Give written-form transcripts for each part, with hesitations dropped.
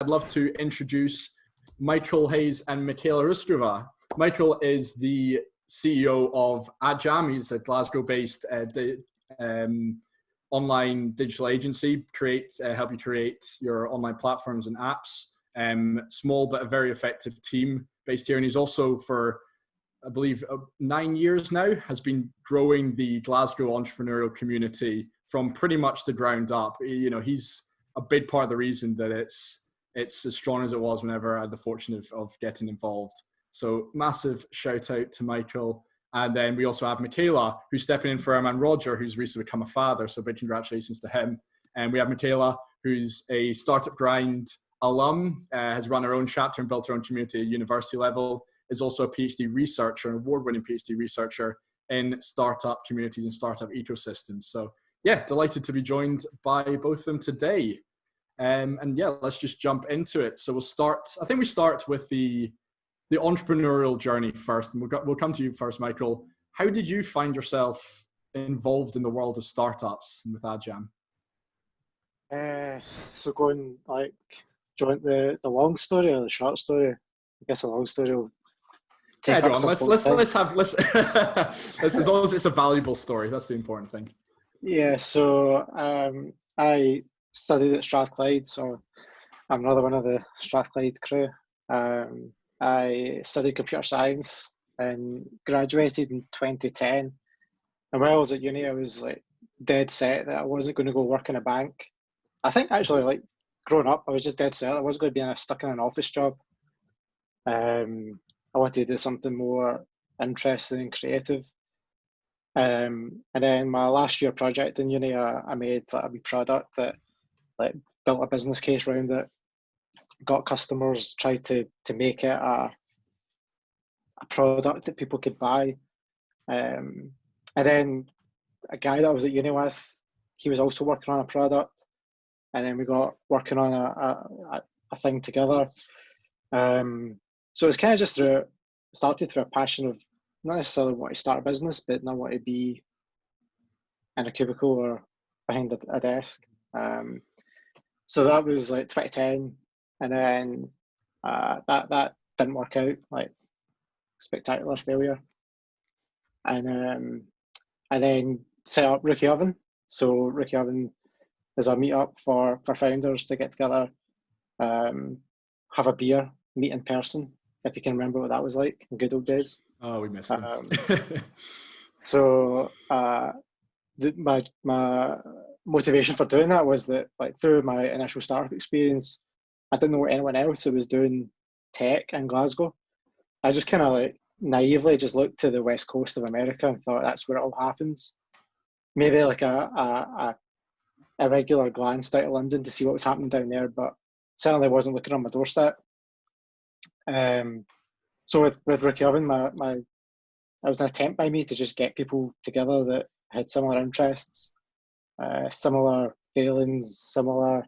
I'd love to introduce Michael Hayes and Michaela Hruskova. Michael is the CEO of Adjam. He's a Glasgow-based online digital agency, help you create your online platforms and apps. Small but a very effective team based here. And he's also, for I believe 9 years now, has been growing the Glasgow entrepreneurial community from pretty much the ground up. You know, he's a big part of the reason that it's as strong as it was whenever I had the fortune of getting involved. So massive shout out to Michael. And then we also have Michaela, who's stepping in for our man Roger, who's recently become a father. So big congratulations to him. And we have Michaela, who's a Startup Grind alum, has run her own chapter and built her own community at university level, is also a PhD researcher, an award-winning PhD researcher in startup communities and startup ecosystems. So yeah, delighted to be joined by both of them today. And yeah, let's just jump into it. So we'll start with the entrepreneurial journey first. And we'll come to you first, Michael. How did you find yourself involved in the world of startups with Adjam? So going like, do you want the long story or the short story? I guess the long story will take up some let's as long as it's a valuable story, that's the important thing. Yeah, so I studied at Strathclyde, so I'm another one of the Strathclyde crew. I studied computer science and graduated in 2010. And while I was at uni, I was like dead set that I wasn't going to go work in a bank. I think actually, like growing up, I was just dead set I wasn't going to be stuck in an office job. I wanted to do something more interesting and creative. And then my last year project in uni, I made like a wee product that like built a business case around it, got customers, tried to make it a product that people could buy. And then a guy that I was at uni with, he was also working on a product, and then we got working on a thing together. So it's kind of just started through a passion of not necessarily want to start a business, but not want to be in a cubicle or behind a desk. So that was like 2010, and then that didn't work out, like spectacular failure. And I then set up RookieOven. So RookieOven is a meetup for founders to get together, have a beer, meet in person, if you can remember what that was like in good old days. Oh, we missed them. So my motivation for doing that was that, like, through my initial startup experience, I didn't know anyone else who was doing tech in Glasgow. I just kind of like naively just looked to the west coast of America and thought that's where it all happens. Maybe like a regular glance out of London to see what was happening down there, but certainly wasn't looking on my doorstep. So with RookieOven, it was an attempt by me to just get people together that had similar interests, similar failings, similar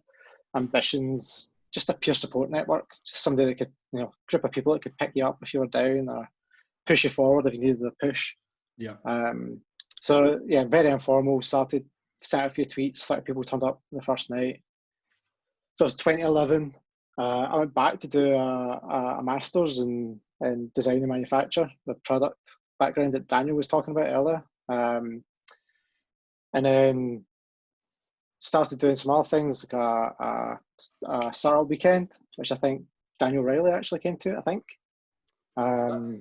ambitions, just a peer support network, just somebody that could, group of people that could pick you up if you were down or push you forward if you needed a push. Yeah. So yeah, very informal, sent a few tweets, 30 people turned up the first night. So it was 2011. I went back to do a master's in design and manufacture, the product background that Daniel was talking about earlier. And then started doing some other things, like a startup weekend, which I think Daniel Riley actually came to, I think. Oh,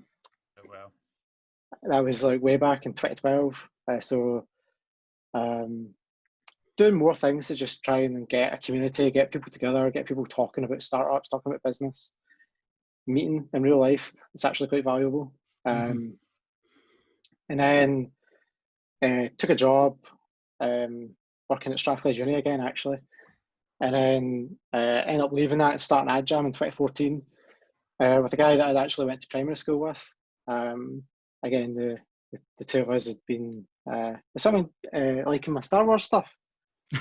wow. That was like way back in 2012. Doing more things to just try and get a community, get people together, get people talking about startups, talking about business, meeting in real life. It's actually quite valuable. And then took a job working at Strathclyde Uni again, actually. And then ended up leaving that and starting Adjam in 2014 with a guy that I'd actually went to primary school with. Again, the two of us had been, is someone liking my Star Wars stuff?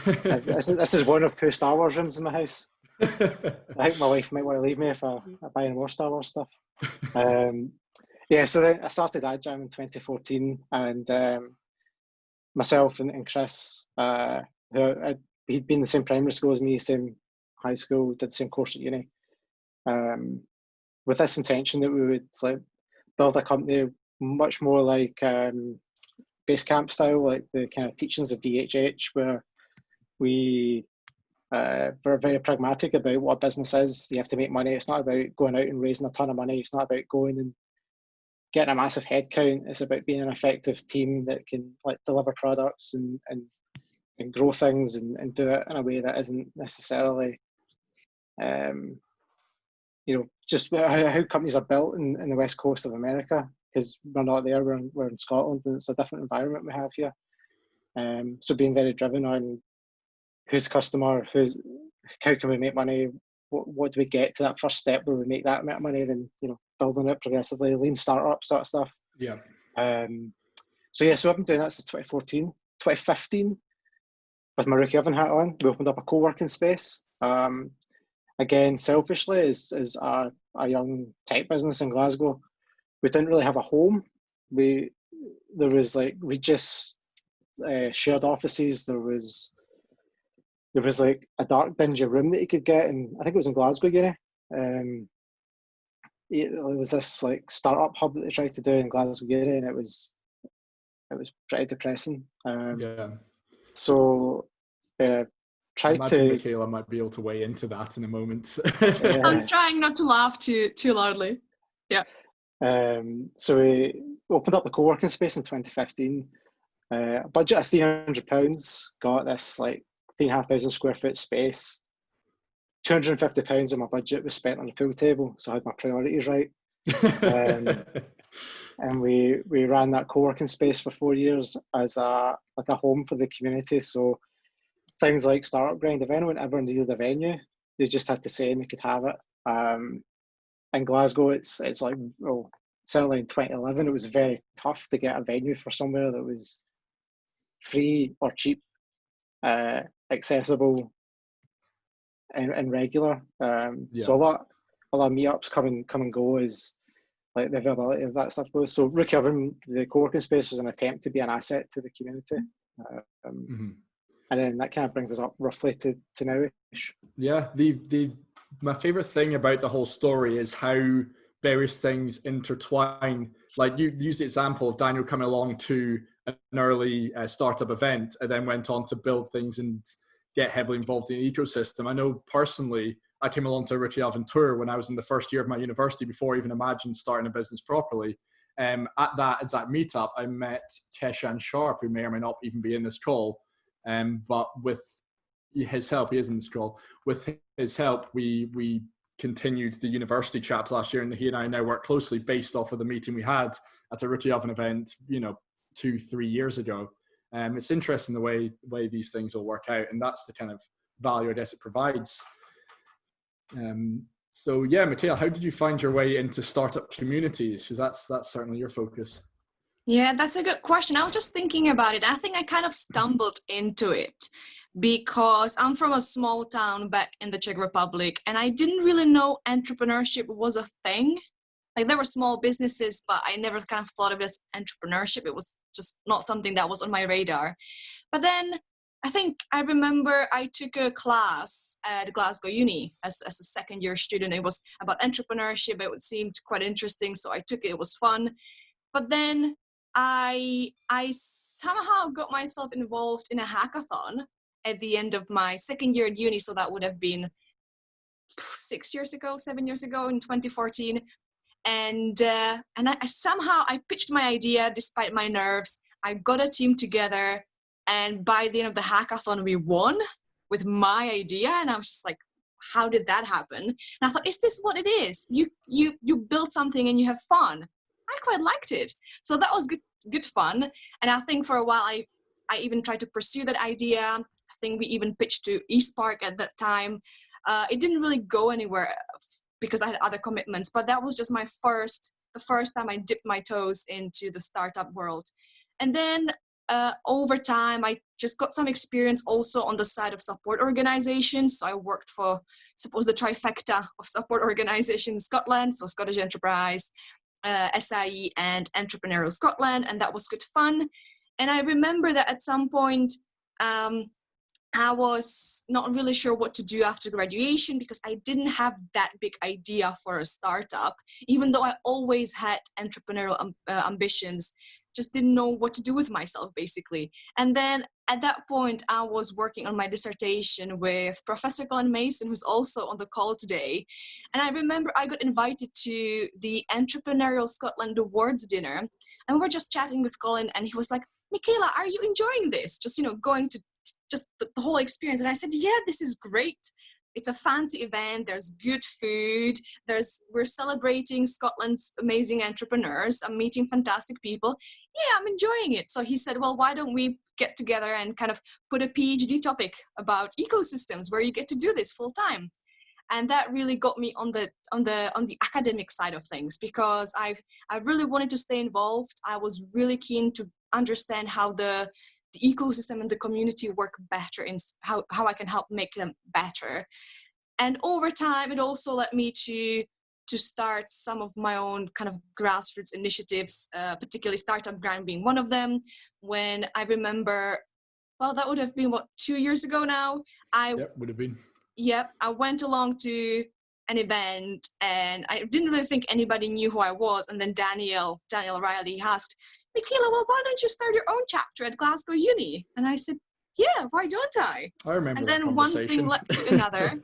This is one of 2 Star Wars rooms in my house. I think my wife might want to leave me if I buy any more Star Wars stuff. Yeah, so then I started Adjam in 2014, and myself and Chris, he'd been in the same primary school as me, same high school, did the same course at uni, with this intention that we would like build a company much more like Basecamp style, like the kind of teachings of DHH, where we're very pragmatic about what a business is. You have to make money. It's not about going out and raising a ton of money. It's not about going and getting a massive headcount. It's about being an effective team that can like deliver products and grow things and do it in a way that isn't necessarily, just how companies are built in the west coast of America, because we're not there. We're in Scotland, and it's a different environment we have here. So being very driven on who's customer, how can we make money, what do we get to that first step where we make that amount of money, then building it progressively, lean startup sort of stuff. Yeah. So I've been doing that since 2015. With my RookieOven hat on, we opened up a co-working space. Again, selfishly, as a young tech business in Glasgow, we didn't really have a home. There was like Regis shared offices. There was like a dark, dingy room that you could get, and I think it was in Glasgow Uni. It was this like startup hub that they tried to do in Glasgow Uni, and it was pretty depressing. So I imagine Michaela might be able to weigh into that in a moment. I'm trying not to laugh too loudly. Yeah. So we opened up the co-working space in 2015. A budget of £300, got this like 3,500 square foot space. £250 of my budget was spent on the pool table, so I had my priorities right. And we ran that co-working space for 4 years as a home for the community. So things like Startup Grind, if anyone ever needed a venue, they just had to say and they could have it. In Glasgow, it's like, well, certainly in 2011, it was very tough to get a venue for somewhere that was free or cheap, accessible, and regular. So a lot of meetups come and go as like the availability of that stuff goes. So RookieOven, the co-working space, was an attempt to be an asset to the community. And then that kind of brings us up roughly to now-ish. Yeah, my favorite thing about the whole story is how various things intertwine. Like you used the example of Daniel coming along to an early startup event and then went on to build things and get heavily involved in the ecosystem. I know personally, I came along to a RookieOven tour when I was in the first year of my university before I even imagined starting a business properly. At that exact meetup, I met Keshan Sharp, who may or may not even be in this call. But with his help, he is in this call. With his help, we continued the university chaps last year, and he and I now work closely based off of the meeting we had at a RookieOven event, 2-3 years ago. It's interesting the way these things all work out, and that's the kind of value I guess it provides. So yeah, Michaela, how did you find your way into startup communities? Because that's certainly your focus. Yeah, that's a good question. I was just thinking about it. I think I kind of stumbled into it because I'm from a small town back in the Czech Republic, and I didn't really know entrepreneurship was a thing. Like there were small businesses, but I never kind of thought of it as entrepreneurship. It was just not something that was on my radar. But then I think I remember I took a class at Glasgow Uni as a second year student. It was about entrepreneurship. It seemed quite interesting, so I took it. It was fun. But then I somehow got myself involved in a hackathon at the end of my second year at uni. So that would have been 7 years ago in 2014. And I somehow pitched my idea despite my nerves. I got a team together, and by the end of the hackathon, we won with my idea. And I was just like, how did that happen? And I thought, is this what it is? You build something and you have fun. I quite liked it. So that was good fun. And I think for a while, I even tried to pursue that idea. I think we even pitched to East Park at that time. It didn't really go anywhere because I had other commitments, but that was just the first time I dipped my toes into the startup world. And then over time, I just got some experience also on the side of support organizations. So I worked for, suppose, the trifecta of support organizations in Scotland, so Scottish Enterprise, SIE, and Entrepreneurial Scotland, and that was good fun. And I remember that at some point, I was not really sure what to do after graduation because I didn't have that big idea for a startup, even though I always had entrepreneurial ambitions, just didn't know what to do with myself, basically. And then at that point, I was working on my dissertation with Professor Colin Mason, who's also on the call today. And I remember I got invited to the Entrepreneurial Scotland Awards dinner, and we were just chatting with Colin, and he was like, Michaela, are you enjoying this? Just, going to just the whole experience. And I said, yeah, this is great. It's a fancy event. There's good food. We're celebrating Scotland's amazing entrepreneurs. I'm meeting fantastic people. Yeah, I'm enjoying it. So he said, well, why don't we get together and kind of put a PhD topic about ecosystems where you get to do this full time. And that really got me on the academic side of things, because I really wanted to stay involved. I was really keen to understand how the ecosystem and the community work better, and how I can help make them better. And over time, it also led me to start some of my own kind of grassroots initiatives, particularly Startup Grant being one of them. When I remember, well, that would have been, 2 years ago now? Would have been. Yep, I went along to an event and I didn't really think anybody knew who I was. And then Daniel Riley asked, Michaela, well, why don't you start your own chapter at Glasgow Uni? And I said, yeah, why don't I? I remember. And that then one thing led to another.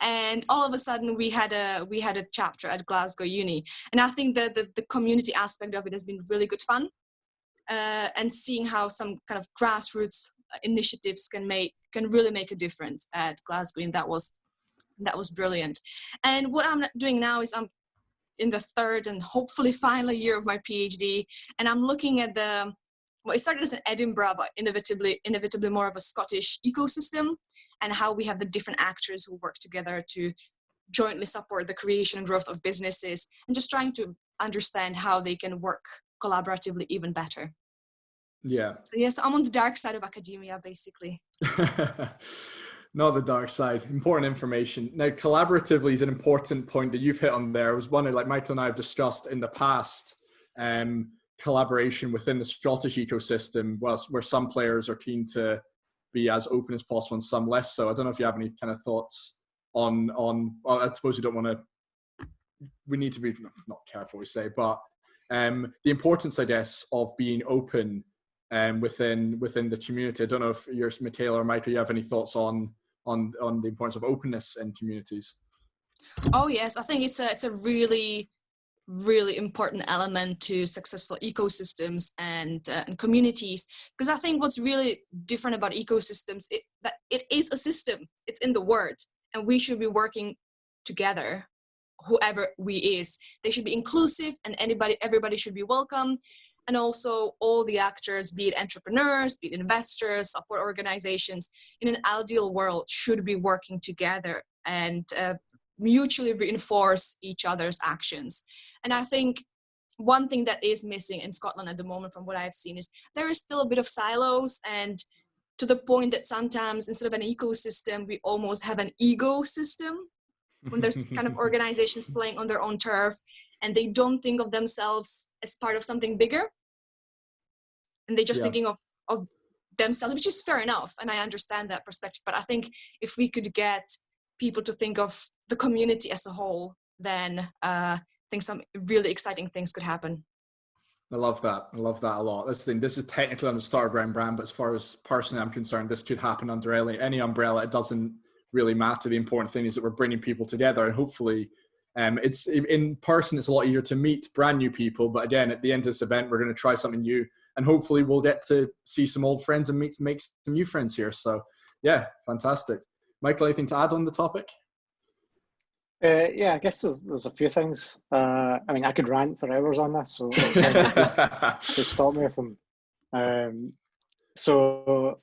And all of a sudden we had a chapter at Glasgow Uni. And I think that the community aspect of it has been really good fun. And seeing how some kind of grassroots initiatives can really make a difference at Glasgow. And that was brilliant. And what I'm doing now is I'm in the third and hopefully final year of my PhD, and I'm looking at it started as an Edinburgh, but inevitably more of a Scottish ecosystem, and how we have the different actors who work together to jointly support the creation and growth of businesses, and just trying to understand how they can work collaboratively even better. Yeah. So yes, I'm on the dark side of academia, basically. Not the dark side. Important information. Now, collaboratively is an important point that you've hit on there. It was one that, like Michael and I have discussed in the past, collaboration within the Scottish ecosystem, where some players are keen to be as open as possible and some less so. I don't know if you have any kind of thoughts on well, I suppose you don't want to, we need to be not careful we say, but the importance, I guess, of being open within the community. I don't know if you're Michaela or Michael, you have any thoughts on the importance of openness in communities? Oh yes, I think it's a really, really important element to successful ecosystems and communities, because I think what's really different about ecosystems that it is a system. It's in the word, and we should be working together. Whoever we is, they should be inclusive, and everybody should be welcome. And also all the actors, be it entrepreneurs, be it investors, support organizations, in an ideal world should be working together and mutually reinforce each other's actions. And I think one thing that is missing in Scotland at the moment, from what I've seen, is there is still a bit of silos, and to the point that sometimes instead of an ecosystem, we almost have an ego system, when there's kind of organizations playing on their own turf, and they don't think of themselves as part of something bigger, and they're just thinking of themselves, which is fair enough, and I understand that perspective. But I think if we could get people to think of the community as a whole, then I think some really exciting things could happen. I love that a lot. This is technically on the Startup brand, but as far as personally I'm concerned, this could happen under any umbrella. It doesn't really matter. The important thing is that we're bringing people together, and hopefully it's in person. It's a lot easier to meet brand new people, but again, at the end of this event, we're going to try something new, and hopefully we'll get to see some old friends and make some new friends here. So yeah, fantastic. Michael, anything to add on the topic? Yeah, I guess there's a few things. I mean, I could rant for hours on this, so just stop me from. So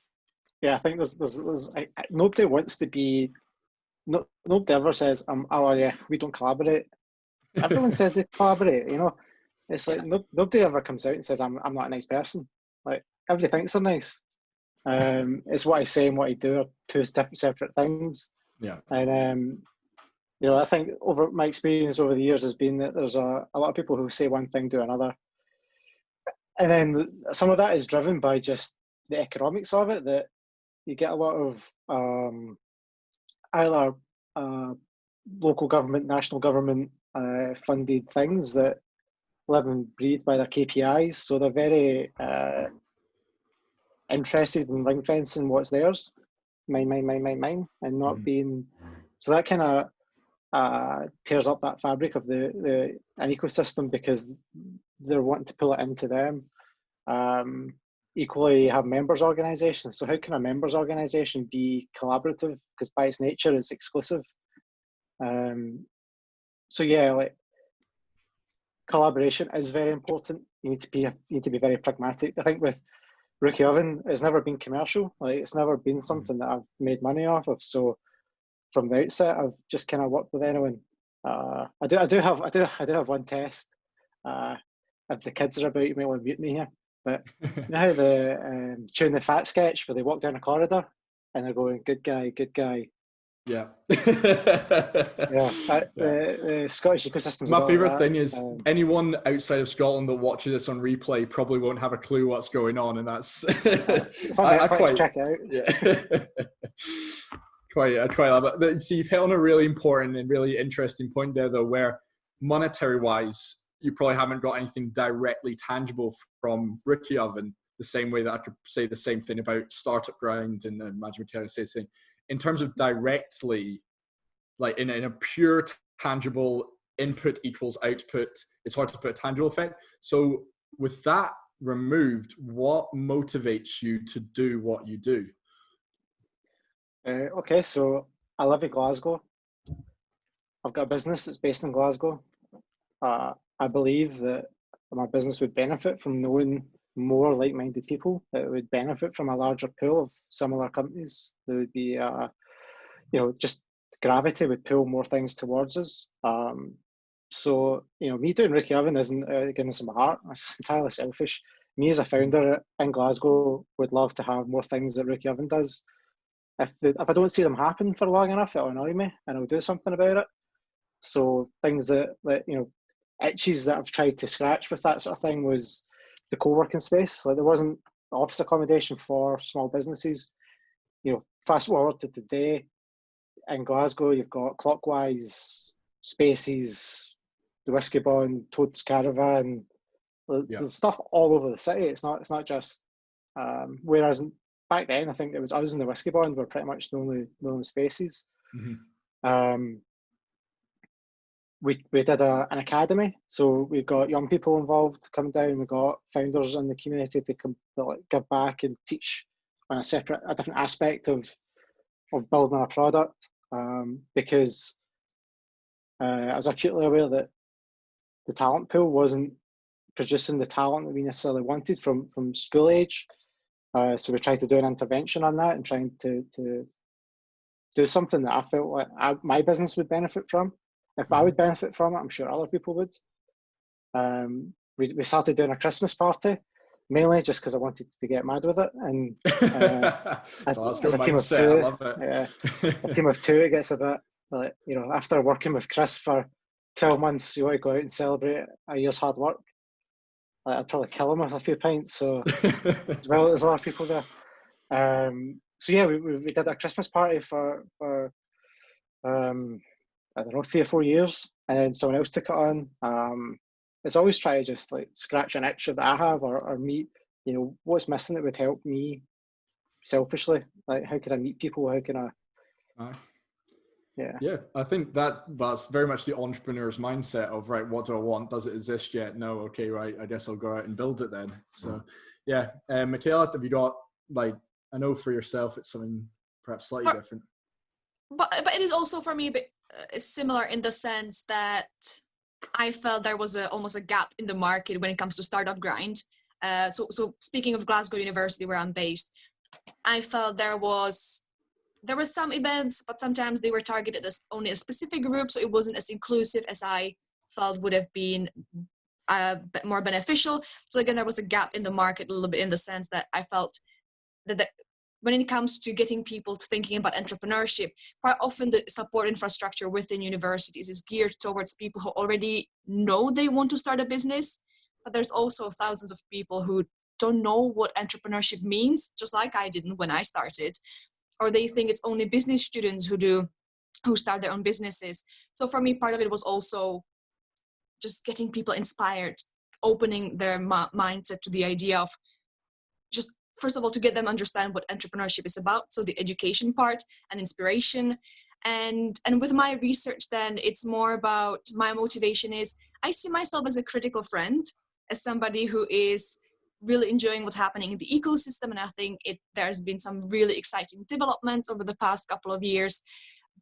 yeah, I think there's nobody wants to be. Nobody ever says, "Oh yeah, we don't collaborate." Everyone says they collaborate. You know, it's like nobody ever comes out and says, "I'm not a nice person." Like everybody thinks they're nice. It's what I say and what I do are two separate things. Yeah. And you know, I think over my experience over the years has been that there's a lot of people who say one thing, do another. And then some of that is driven by just the economics of it, that you get a lot of either local government, national government funded things that live and breathe by their KPIs. So they're very interested in ring fencing what's theirs, mine, and not being. So that kind of tears up that fabric of an ecosystem, because they're wanting to pull it into them. Equally, you have members organizations. So how can a members organization be collaborative? Because by its nature, it's exclusive. So yeah, like, collaboration is very important. You need to be very pragmatic. I think with RookieOven, it's never been commercial. Like, it's never been something that I've made money off of. So from the outset, I've just kind of worked with anyone. I do have one test. If the kids are about, you might want to mute me here. But you know how the Chewing the Fat sketch, where they walk down a corridor and they're going, good guy, good guy. Yeah. The Scottish ecosystem. My favourite thing is anyone outside of Scotland that watches this on replay probably won't have a clue what's going on, and that's it's on Netflix, check it out. Yeah. I quite love it. But see, you've hit on a really important and really interesting point there, though, where monetary wise, you probably haven't got anything directly tangible from RookieOven, the same way that I could say the same thing about Startup Grind and Imagine Michaela say the same. In terms of directly, like in a pure tangible input equals output, it's hard to put a tangible effect. So with that removed, what motivates you to do what you do? Okay, so I live in Glasgow. I've got a business that's based in Glasgow. I believe that my business would benefit from knowing more like-minded people. It would benefit from a larger pool of similar companies. There would be, just gravity would pull more things towards us. So, me doing RookieOven isn't goodness of my heart. It's entirely selfish. Me as a founder in Glasgow would love to have more things that RookieOven does. If I don't see them happen for long enough, it'll annoy me, and I'll do something about it. So things that itches that I've tried to scratch with that sort of thing was the co-working space. Like, there wasn't office accommodation for small businesses. Fast forward to today, in Glasgow, you've got Clockwise, Spaces, the Whiskey Bond, Toad's Caravan. There's stuff all over the city. It's not just whereas back then, I think it was us and the Whiskey Bond were pretty much the only spaces. We did an academy, so we got young people involved coming down. We got founders in the community to give back and teach on a different aspect of building a product. Because I was acutely aware that the talent pool wasn't producing the talent that we necessarily wanted from school age. So we tried to do an intervention on that and trying to do something that I felt like my business would benefit from. If I would benefit from it, I'm sure other people would. We started doing a Christmas party, mainly just because I wanted to get mad with it. And as a team of two, I love it. A team of two, it gets a bit like, after working with Chris for 12 months, you want to go out and celebrate a year's hard work. I'd probably kill him with a few pints. So as well, there's a lot of people there. So yeah, we did a Christmas party for I don't know, 3 or 4 years, and then someone else took it on. It's always try to just like scratch an itch that I have, or meet, what's missing that would help me selfishly. Like, how can I meet people? How can I? Yeah, I think that's very much the entrepreneur's mindset of, right, what do I want? Does it exist yet? No. Okay, right, I guess I'll go out and build it then. So yeah, Michaela, have you got, like, I know for yourself it's something perhaps slightly different, but it is also for me, but it's similar in the sense that I felt there was almost a gap in the market when it comes to startup grind. So speaking of Glasgow University, where I'm based, I felt there were some events, but sometimes they were targeted as only a specific group, so it wasn't as inclusive as I felt would have been more beneficial. So again, there was a gap in the market a little bit, in the sense that I felt that when it comes to getting people thinking about entrepreneurship, quite often the support infrastructure within universities is geared towards people who already know they want to start a business, but there's also thousands of people who don't know what entrepreneurship means, just like I didn't when I started, or they think it's only business students who start their own businesses. So for me, part of it was also just getting people inspired, opening their mindset to the idea of just, first of all, to get them understand what entrepreneurship is about. So the education part and inspiration. And with my research, then it's more about, my motivation is, I see myself as a critical friend, as somebody who is really enjoying what's happening in the ecosystem. And I think there's been some really exciting developments over the past couple of years.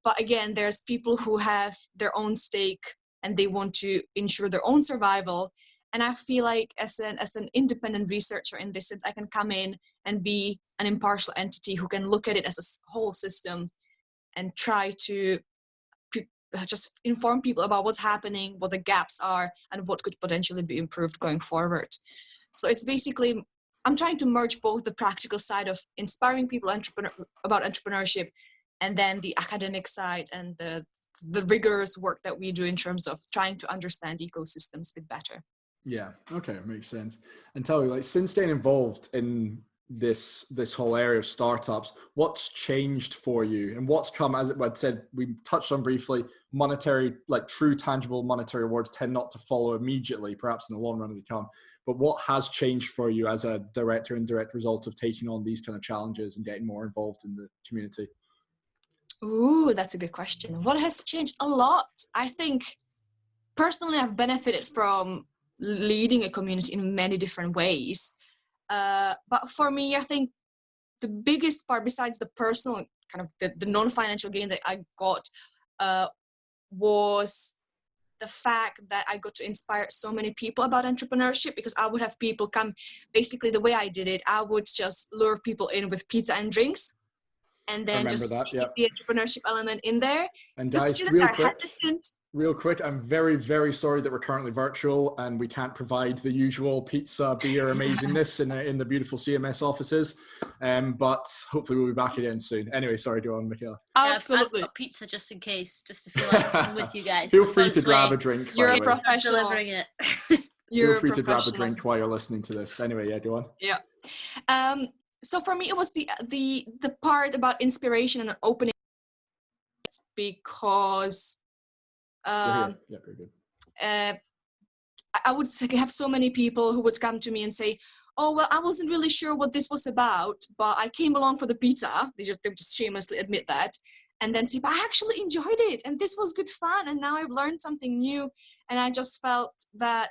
But again, there's people who have their own stake and they want to ensure their own survival. And I feel like as an independent researcher in this sense, I can come in and be an impartial entity who can look at it as a whole system and try to just inform people about what's happening, what the gaps are, and what could potentially be improved going forward. So it's basically, I'm trying to merge both the practical side of inspiring people about entrepreneurship, and then the academic side and the rigorous work that we do in terms of trying to understand ecosystems a bit better. Yeah, okay, makes sense. And tell me, like, since getting involved in this whole area of startups, what's changed for you, and what's come, as I said, we touched on briefly, monetary, like true tangible monetary rewards tend not to follow immediately, perhaps in the long run they come, but what has changed for you as a direct or indirect result of taking on these kind of challenges and getting more involved in the community? Ooh, that's a good question. What has changed? A lot. I think personally I've benefited from leading a community in many different ways. But for me, I think the biggest part, besides the personal kind of the non-financial gain that I got, was the fact that I got to inspire so many people about entrepreneurship, because I would have people come, basically the way I did it, I would just lure people in with pizza and drinks, and then just keep the entrepreneurship element in there. And guys, real quick, I'm very, very sorry that we're currently virtual and we can't provide the usual pizza, beer amazingness in the beautiful CMS offices. But hopefully we'll be back again soon. Anyway, sorry, go on, Michaela. Absolutely. I've got pizza just in case, just to feel like I'm with you guys. Feel free to grab a drink. You're a professional. Delivering it. Feel free to grab a drink while you're listening to this. Anyway, yeah, go on. Yeah. So for me, it was the part about inspiration and opening, because yeah, very good. I would have so many people who would come to me and say, oh, well, I wasn't really sure what this was about, but I came along for the pizza. They would just shamelessly admit that. And then say, but I actually enjoyed it. And this was good fun. And now I've learned something new. And I just felt that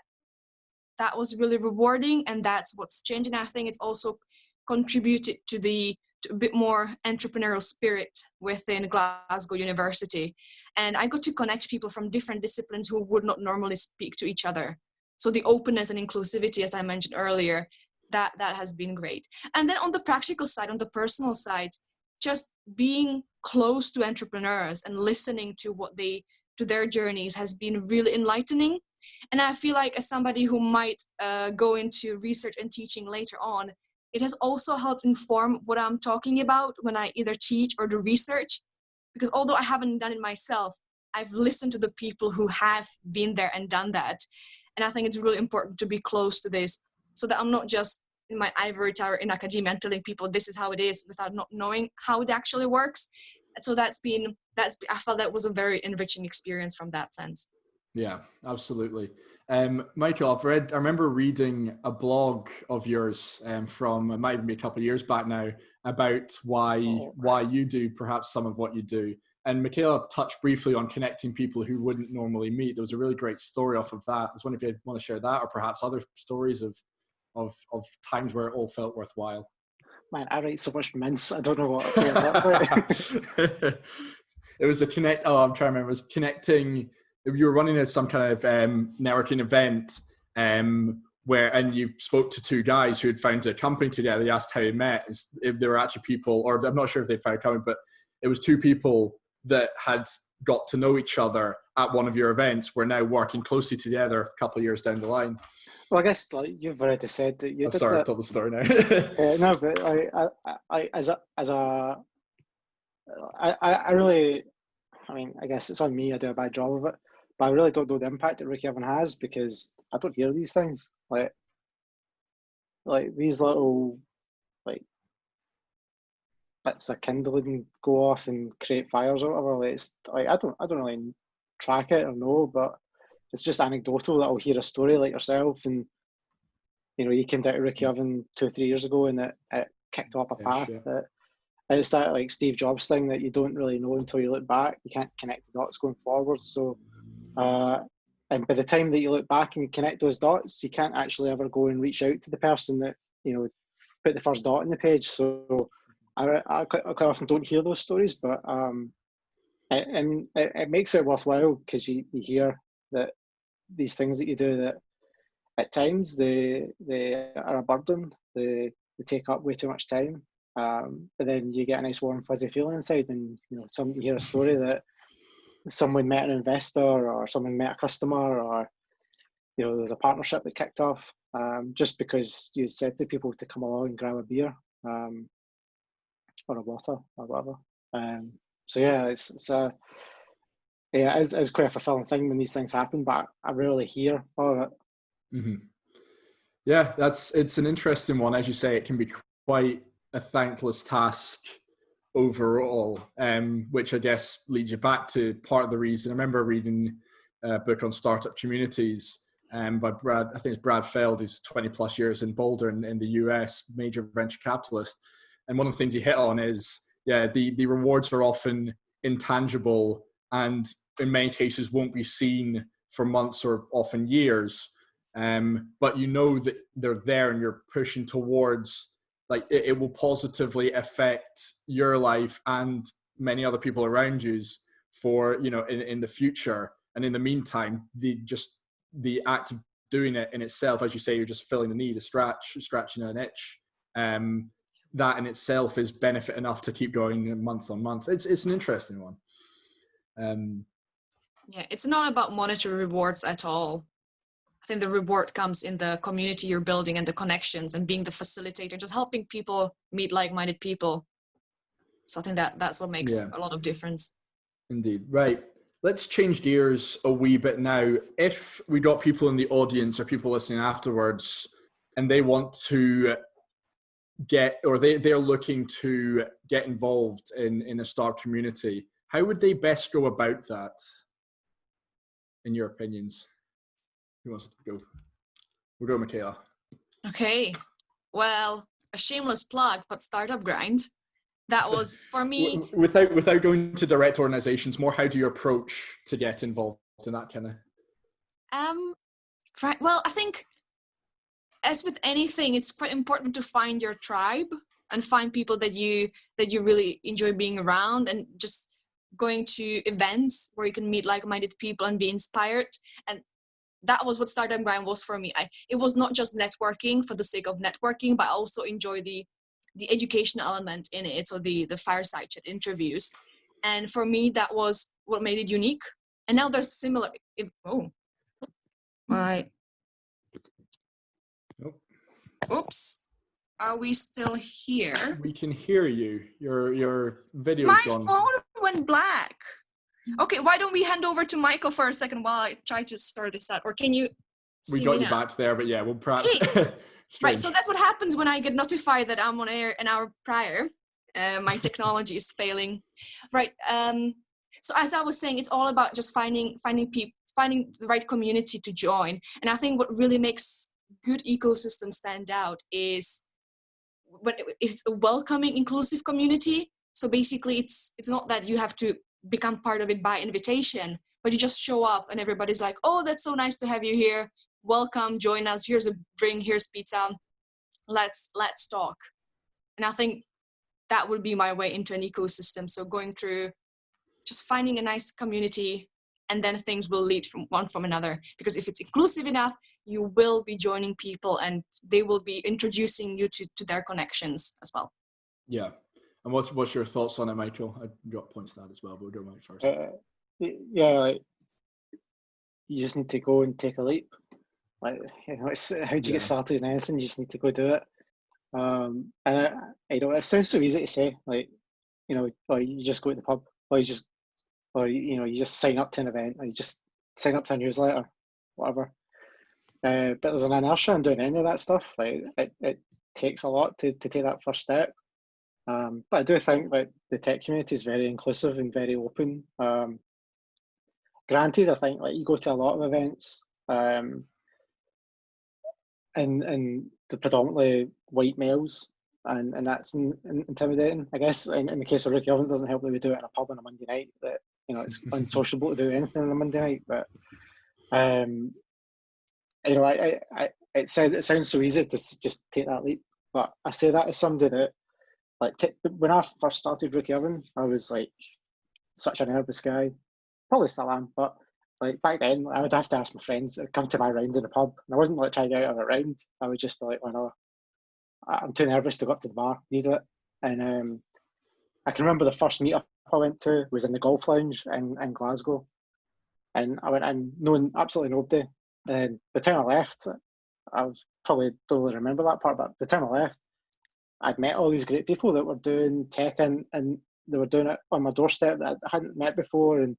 was really rewarding. And that's what's changed. And I think it's also contributed to a bit more entrepreneurial spirit within Glasgow University. And I got to connect people from different disciplines who would not normally speak to each other. So the openness and inclusivity, as I mentioned earlier, that has been great. And then on the practical side, on the personal side, just being close to entrepreneurs and listening to their journeys has been really enlightening. And I feel like, as somebody who might go into research and teaching later on, it has also helped inform what I'm talking about when I either teach or do research. Because although I haven't done it myself, I've listened to the people who have been there and done that. And I think it's really important to be close to this, so that I'm not just in my ivory tower in academia and telling people this is how it is without not knowing how it actually works. And so I felt that was a very enriching experience from that sense. Yeah, absolutely. Michael, I remember reading a blog of yours from, it might even be a couple of years back now, about why you do perhaps some of what you do. And Michaela touched briefly on connecting people who wouldn't normally meet. There was a really great story off of that. I was wondering if you want to share that, or perhaps other stories of times where it all felt worthwhile. Man, I write so much mince. I don't know what to It was I'm trying to remember. It was connecting. You were running some kind of networking event and you spoke to two guys who had found a company together. You asked how you met, if they were actually people, or I'm not sure if they found a company, but it was two people that had got to know each other at one of your events. We're now working closely together a couple of years down the line. Well, I guess like you've already said that you. Sorry, I've told the story now. No, but I really, I mean, I guess it's on me. I do a bad job of it, but I really don't know the impact that RookieOven has, because I don't hear these things. Like, like these little like bits of kindling go off and create fires or whatever. Like, it's like I don't really track it or know, but it's just anecdotal that I'll hear a story like yourself, and you came down to RookieOven 2-3 years ago, and it kicked off a path that. And it's that like Steve Jobs thing that you don't really know until you look back. You can't connect the dots going forward. So, and by the time that you look back and you connect those dots, you can't actually ever go and reach out to the person that put the first dot in the page. So, I quite often don't hear those stories, but it makes it worthwhile because you hear that these things that you do that at times they are a burden. They take up way too much time. But then you get a nice warm fuzzy feeling inside, and you hear a story that someone met an investor or someone met a customer, or there's a partnership that kicked off just because you said to people to come along and grab a beer or a water or whatever. So yeah, it's quite a fulfilling thing when these things happen, but I rarely hear of it. Mm-hmm. Yeah, it's an interesting one. As you say, it can be quite a thankless task overall, which I guess leads you back to part of the reason. I remember reading a book on startup communities by Brad, I think it's Brad Feld, who's 20 plus years in Boulder in the US, major venture capitalist. And one of the things he hit on is, the rewards are often intangible and in many cases won't be seen for months or often years. But that they're there and you're pushing towards, like it will positively affect your life and many other people around you for, in the future. And in the meantime, the act of doing it in itself, as you say, you're just filling the need, scratching an itch. That in itself is benefit enough to keep going month on month. It's an interesting one. Yeah, it's not about monetary rewards at all. I think the reward comes in the community you're building and the connections and being the facilitator, just helping people meet like-minded people. So I think that's what makes a lot of difference. Indeed. Right. Let's change gears a wee bit now. If we got people in the audience or people listening afterwards and they want to they're looking to get involved in a startup community, how would they best go about that, in your opinions? Who wants to go? We'll go, Michaela. Okay. Well, a shameless plug, but Startup Grind. That was for me. Without going to direct organizations, more how do you approach to get involved in that kind of? Well, I think as with anything, it's quite important to find your tribe and find people that you really enjoy being around, and just going to events where you can meet like-minded people and be inspired. And that was what Startup Grind was for me. It was not just networking for the sake of networking, but I also enjoy the educational element in it, so the fireside chat interviews. And for me, that was what made it unique. And now there's similar. Oops. Are we still here? We can hear you. Your video's gone. My phone went black. Okay, why don't we hand over to Michael for a second while I try to sort this out? Or can you see We got me you now? back there, but yeah, we'll perhaps... Hey. Right, so that's what happens when I get notified that I'm on air an hour prior. My technology is failing. Right, so as I was saying, it's all about just finding people, finding the right community to join. And I think what really makes good ecosystem stand out is when it's a welcoming, inclusive community. So basically, it's not that you have to become part of it by invitation, but you just show up and everybody's like, oh, that's so nice to have you here. Welcome, join us. Here's a drink, here's pizza. Let's talk. And I think that would be my way into an ecosystem. So going through just finding a nice community, and then things will lead from one from another. Because if it's inclusive enough, you will be joining people and they will be introducing you to their connections as well. Yeah. And what's your thoughts on it, Michael? I've got points to that as well, but we'll go Mike first. Like you just need to go and take a leap. Like, it's, how do you get started in anything? You just need to go do it. And it sounds so easy to say, like, or you just go to the pub, or you just sign up to an event, or you just sign up to a newsletter, whatever. but there's an inertia in doing any of that stuff. Like it takes a lot to take that first step. But I do think that the tech community is very inclusive and very open. Granted, I think like you go to a lot of events, and the predominantly white males, and that's intimidating. I guess in the case of RookieOven, it doesn't help that we do it in a pub on a Monday night. That it's unsociable to do anything on a Monday night. But it sounds so easy to just take that leap. But I say that as somebody that when I first started RookieOven, I was like such a nervous guy. Probably still am, but like back then, I would have to ask my friends to come to my round in the pub, and I wasn't like trying to get out of a round. I would just be like, "Oh no, I'm too nervous to go up to the bar. Need it." And I can remember the first meetup I went to was in the golf lounge in Glasgow, and I went in knowing absolutely nobody. And by the time I left, I probably don't really remember that part, but by the time I left, I'd met all these great people that were doing tech, and they were doing it on my doorstep that I hadn't met before. And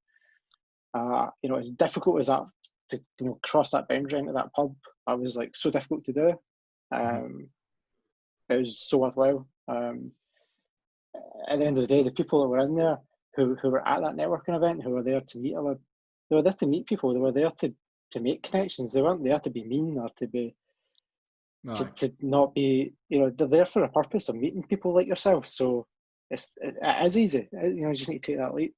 as difficult as that to cross that boundary into that pub, I was like so difficult to do. It was so worthwhile. At the end of the day, the people that were in there who were at that networking event, who were there to meet other, they were there to meet people. They were there to make connections. They weren't there to be mean or to be to not be. They're there for a purpose of meeting people like yourself. So it is easy. You just need to take that leap.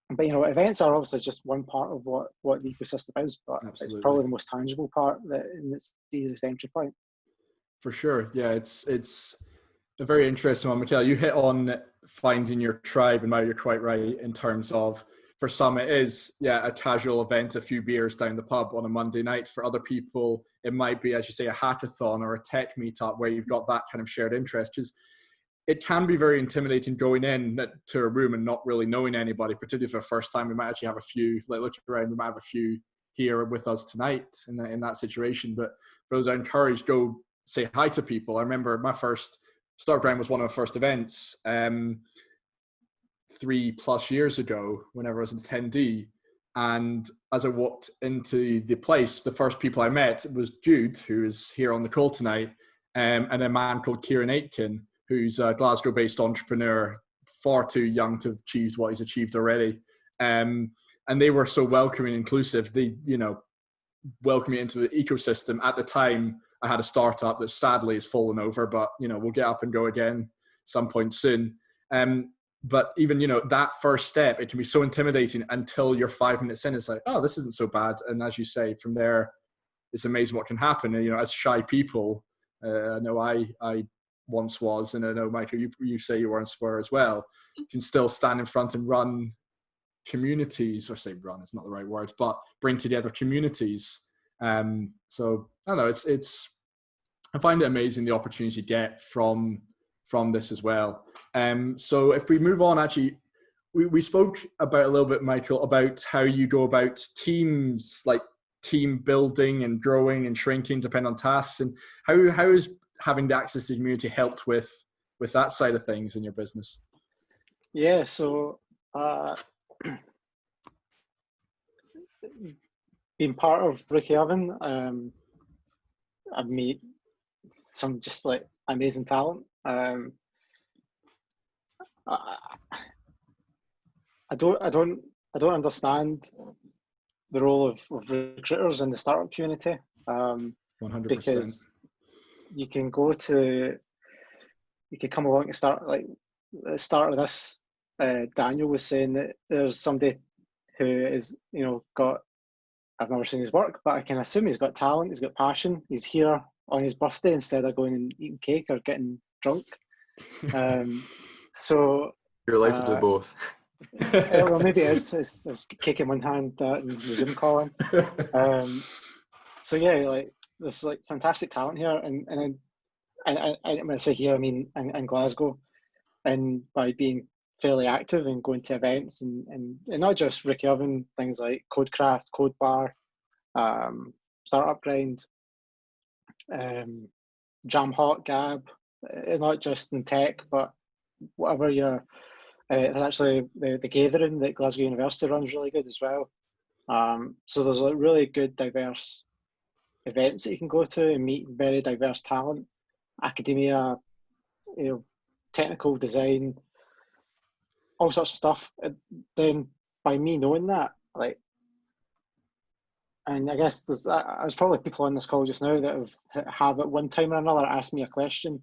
But events are obviously just one part of what the ecosystem is, but Absolutely. It's probably the most tangible part and it's the easiest entry point. For sure, yeah, it's a very interesting one, Michaela. You hit on finding your tribe, and you're quite right in terms of, for some it is a casual event, a few beers down the pub on a Monday night. For other people, it might be, as you say, a hackathon or a tech meetup where you've got that kind of shared interest. Because it can be very intimidating going in to a room and not really knowing anybody, particularly for the first time. We might actually have a few, like looking around, we might have a few here with us tonight in that situation. But for those I encourage, go say hi to people. I remember my first Startground was one of the first events 3+ years ago, whenever I was in attendee. And as I walked into the place, the first people I met was Jude, who is here on the call tonight, and a man called Kieran Aitken, who's a Glasgow-based entrepreneur, far too young to have achieved what he's achieved already. And they were so welcoming and inclusive. They, welcomed me into the ecosystem. At the time, I had a startup that sadly has fallen over, but, we'll get up and go again some point soon. But even, that first step, it can be so intimidating until you're 5 minutes in. It's like, oh, this isn't so bad. And as you say, from there, it's amazing what can happen. And, as shy people, I know I once was, and I know, Michael, you say you once were as well, can still stand in front and run communities, or say run is not the right word, but bring together communities. So I don't know, it's I find it amazing the opportunity you get from this as well. So if we move on, actually, we spoke about a little bit, Michael, about how you go about teams, like team building and growing and shrinking depending on tasks, and how is having the access to the community helped with that side of things in your business? Yeah, so being part of RookieOven, I've met some just like amazing talent. I don't understand the role of recruiters in the startup community. 100%. Because you can come along to start, like at the start of this, Daniel was saying that there's somebody who is, I've never seen his work, but I can assume he's got talent, he's got passion, he's here on his birthday instead of going and eating cake or getting drunk. So you're allowed to do both. Well, maybe it is. It's cake in one hand and the Zoom calling. So yeah, like there's like fantastic talent here, and when I say here, I mean in Glasgow, and by being fairly active and going to events and not just RookieOven, things like Codecraft, Code Bar, Startup Grind, Jam Hot, Gab, not just in tech, but whatever you're. There's actually the Gathering that Glasgow University runs really good as well. So there's like really good diverse events that you can go to and meet very diverse talent, academia, technical design, all sorts of stuff. And then by me knowing that, like, and I guess there's probably people on this call just now that have at one time or another asked me a question,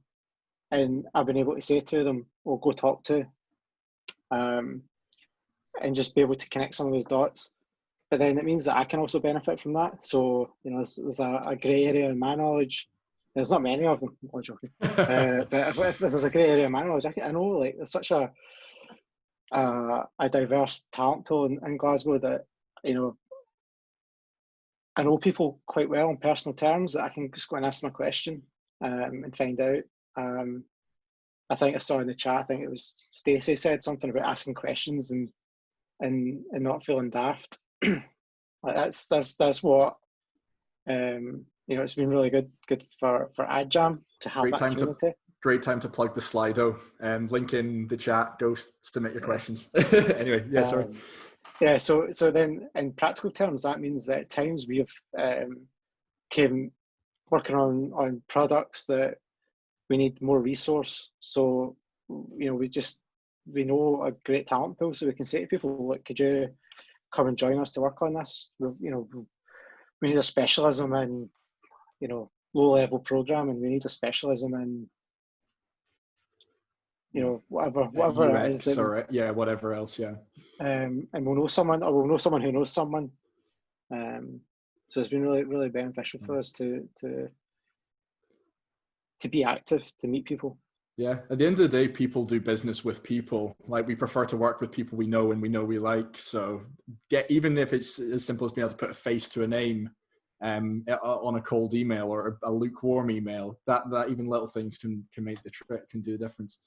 and I've been able to say to them, "Well, go talk to," and just be able to connect some of those dots. But then it means that I can also benefit from that. So there's a grey area in my knowledge. There's not many of them. I'm joking. But if there's a grey area in my knowledge, I know like there's such a diverse talent pool in Glasgow that I know people quite well in personal terms that I can just go and ask my question and find out. I think I saw in the chat, I think it was Stacey said something about asking questions and not feeling daft. That's what it's been really good for AdJam to have that community. Great time to plug the Slido. Link in the chat. Go submit your questions. Anyway, yeah, sorry. Yeah, so then in practical terms, that means that at times we have came working on products that we need more resource. So we know a great talent pool, so we can say to people, like, could you come and join us to work on this? We need a specialism in low level programming. We need a specialism in whatever UX, it is. Or whatever else, yeah. And we'll know someone, or we'll know someone who knows someone. So it's been really, really beneficial for us to be active, to meet people. Yeah, at the end of the day, people do business with people. Like, we prefer to work with people we know and we like. So even if it's as simple as being able to put a face to a name on a cold email or a lukewarm email, that even little things can make the trick, can do the difference.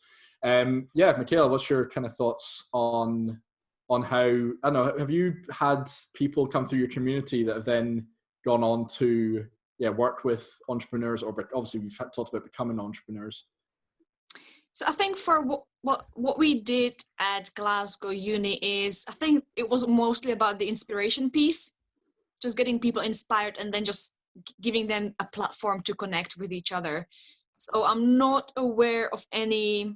Michaela, what's your kind of thoughts on how, I don't know, have you had people come through your community that have then gone on to work with entrepreneurs, or obviously we've talked about becoming entrepreneurs? So I think for what we did at Glasgow Uni is, I think it was mostly about the inspiration piece, just getting people inspired and then just giving them a platform to connect with each other. So I'm not aware of any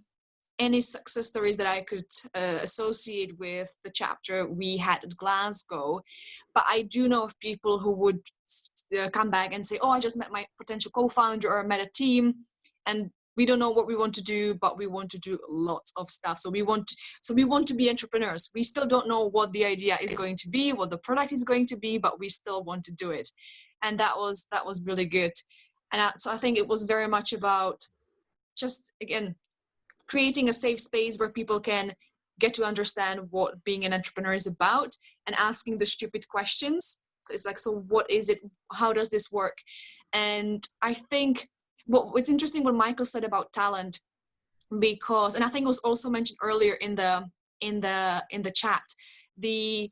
success stories that I could associate with the chapter we had at Glasgow, but I do know of people who would come back and say, oh, I just met my potential co-founder, or met a team, and we don't know what we want to do, but we want to do lots of stuff. So we want to be entrepreneurs. We still don't know what the idea is going to be, what the product is going to be, but we still want to do it. And that was really good. And so I think it was very much about just, again, creating a safe space where people can get to understand what being an entrepreneur is about and asking the stupid questions. So it's like, so what is it? How does this work? And I think what's interesting what Michael said about talent, because, and I think it was also mentioned earlier in the chat, the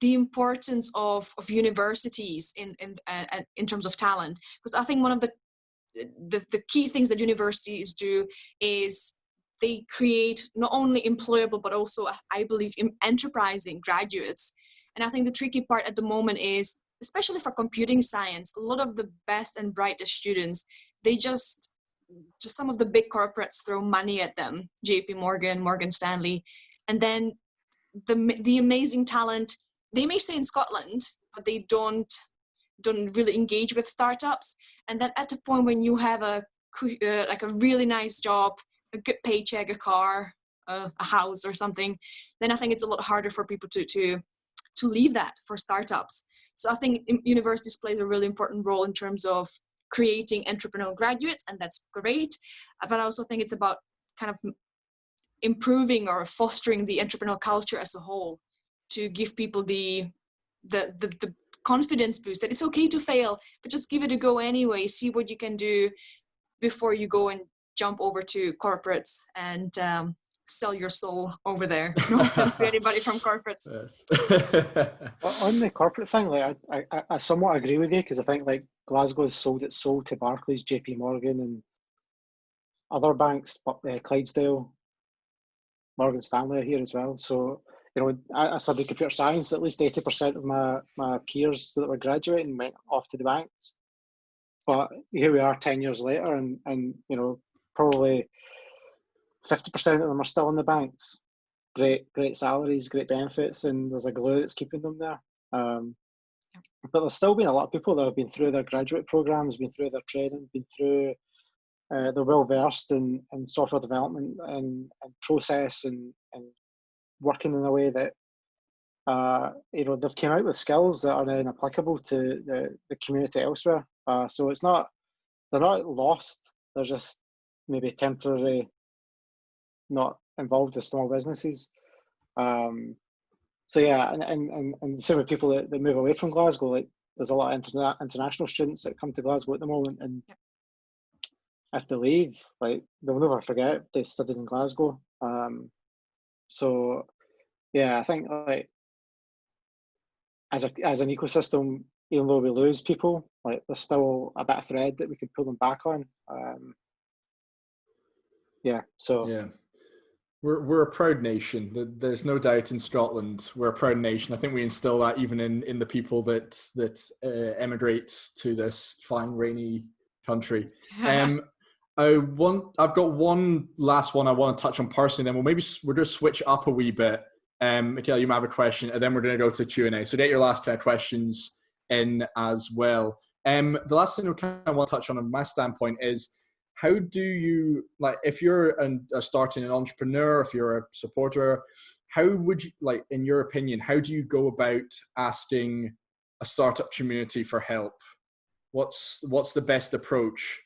importance of universities in terms of talent. Because I think one of the key things that universities do is they create not only employable but also, I believe, enterprising graduates. And I think the tricky part at the moment is, especially for computing science, a lot of the best and brightest students, they just some of the big corporates throw money at them, JP Morgan, Morgan Stanley, and then the amazing talent, they may stay in Scotland, but they don't really engage with startups. And then at the point when you have a really nice job, a good paycheck, a car, a house or something, then I think it's a lot harder for people to leave that for startups. So I think universities plays a really important role in terms of creating entrepreneurial graduates, and that's great. But I also think it's about kind of improving or fostering the entrepreneurial culture as a whole, to give people the confidence boost that it's okay to fail, but just give it a go anyway. See what you can do before you go and jump over to corporates and sell your soul over there. No offense to anybody from corporates. Yes. On the corporate thing, like I somewhat agree with you, because I think like Glasgow's sold its soul to Barclays, JP Morgan, and other banks, Clydesdale, Morgan Stanley are here as well. So you know, I studied computer science. At least 80% of my peers that were graduating went off to the banks. But here we are 10 years later, and you know, probably 50% of them are still in the banks. Great salaries, great benefits, and there's a glue that's keeping them there. But there's still been a lot of people that have been through their graduate programs, been through their training, been through, they're well versed in software development and process and working in a way that, you know, they've came out with skills that are then applicable to the community elsewhere. So they're not lost, they're just maybe temporarily not involved with small businesses. So yeah, and the same with people that move away from Glasgow. Like, there's a lot of international students that come to Glasgow at the moment, and if they leave, like, they'll never forget they studied in Glasgow. So yeah, I think, like, as an ecosystem, even though we lose people, like, there's still a bit of thread that we could pull them back on. Yeah. So yeah. We're a proud nation. There's no doubt in Scotland we're a proud nation. I think we instill that even in the people that emigrate to this fine rainy country. I've got one last one I want to touch on personally. Then we'll just switch up a wee bit. Michaela, you might have a question, and then we're going to go to Q&A. So get your last kind of questions in as well. The last thing I kind of want to touch on my standpoint is, how do you, like, if you're starting an entrepreneur, if you're a supporter, how would you, like, in your opinion, how do you go about asking a startup community for help? What's the best approach?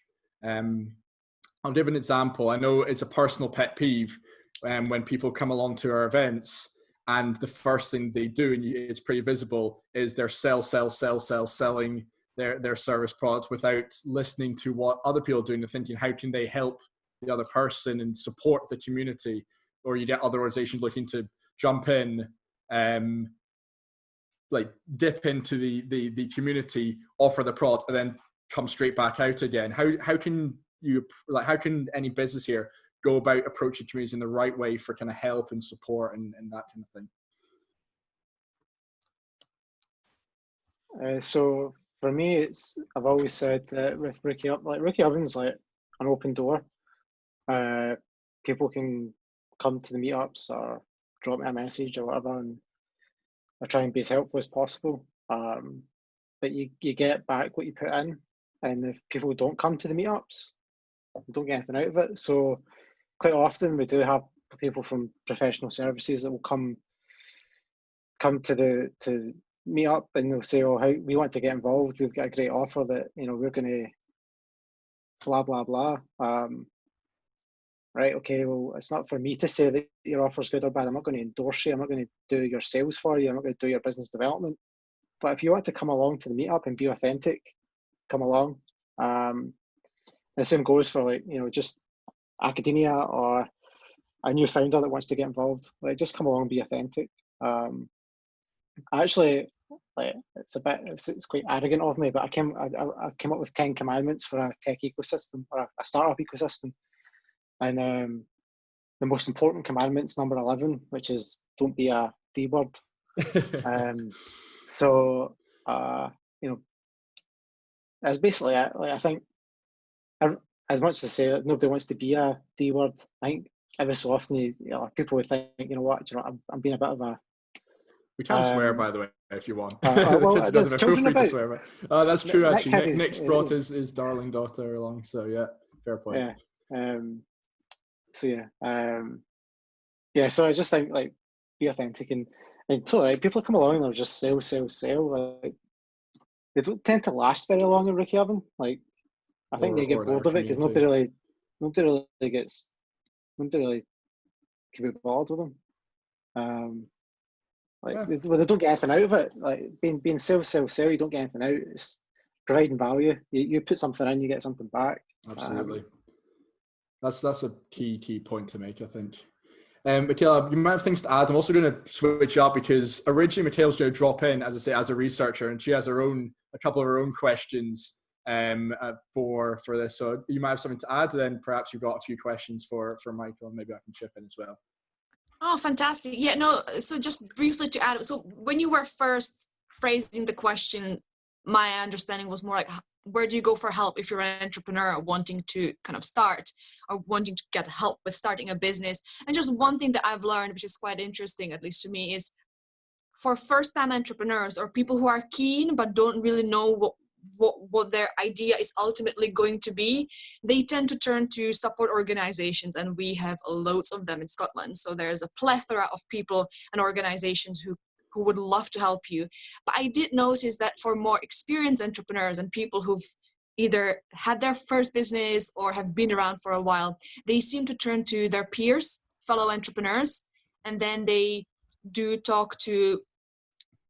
I'll give an example. I know it's a personal pet peeve when people come along to our events and the first thing they do, and it's pretty visible, is they're selling their service products without listening to what other people are doing and thinking, how can they help the other person and support the community? Or you get other organizations looking to jump in, like dip into the community, offer the product, and then come straight back out again. How can any business here go about approaching communities in the right way for kind of help and support and that kind of thing? So for me, I've always said that with RookieOven's like an open door. People can come to the meetups or drop me a message or whatever, and I try and be as helpful as possible. But you get back what you put in, and if people don't come to the meetups, they don't get anything out of it. So quite often we do have people from professional services that will come to meet up, and they'll say, "Oh, how we want to get involved. We've got a great offer that, you know, we're going to blah blah blah." Right? Okay. Well, it's not for me to say that your offer is good or bad. I'm not going to endorse you. I'm not going to do your sales for you. I'm not going to do your business development. But if you want to come along to the meetup and be authentic, come along. The same goes for, like, you know, just academia or a new founder that wants to get involved. Like, just come along and be authentic. Actually, like, it's quite arrogant of me, but I came up with 10 commandments for a tech ecosystem or a startup ecosystem, and the most important commandament's number 11, which is don't be a D-word. So you know, that's basically it. Like, I think, as much as I say that nobody wants to be a D-word, I think every so often people would think, you know what, I'm being a bit of a. We can swear, by the way, if you want. Well, The kids there's children feel free about. to swear. Oh, that's true, actually. Nick Nick's brought his darling daughter along, so yeah, fair point. Yeah. So yeah. So I just think, like, be authentic and totally right. People come along and they'll just sell. Like, they don't tend to last very long in RookieOven. Like, I think they get bored of it because nobody really can be bothered with them. They don't get anything out of it. Like, being sell, you don't get anything out. It's providing value. You put something in, you get something back. Absolutely. That's a key point to make, I think. Michaela, you might have things to add. I'm also going to switch up because originally Michaela's going to drop in, as I say, as a researcher, and she has a couple of her own questions for this. So you might have something to add. Then perhaps you've got a few questions for Michael, and maybe I can chip in as well. Oh, fantastic. Yeah, no, so just briefly to add, so when you were first phrasing the question, my understanding was more like, where do you go for help if you're an entrepreneur wanting to kind of start or wanting to get help with starting a business? And just one thing that I've learned, which is quite interesting, at least to me, is for first-time entrepreneurs or people who are keen but don't really know what their idea is ultimately going to be, they tend to turn to support organizations, and we have loads of them in Scotland. So there's a plethora of people and organizations who would love to help you. But I did notice that for more experienced entrepreneurs and people who've either had their first business or have been around for a while, they seem to turn to their peers, fellow entrepreneurs, and then they do talk to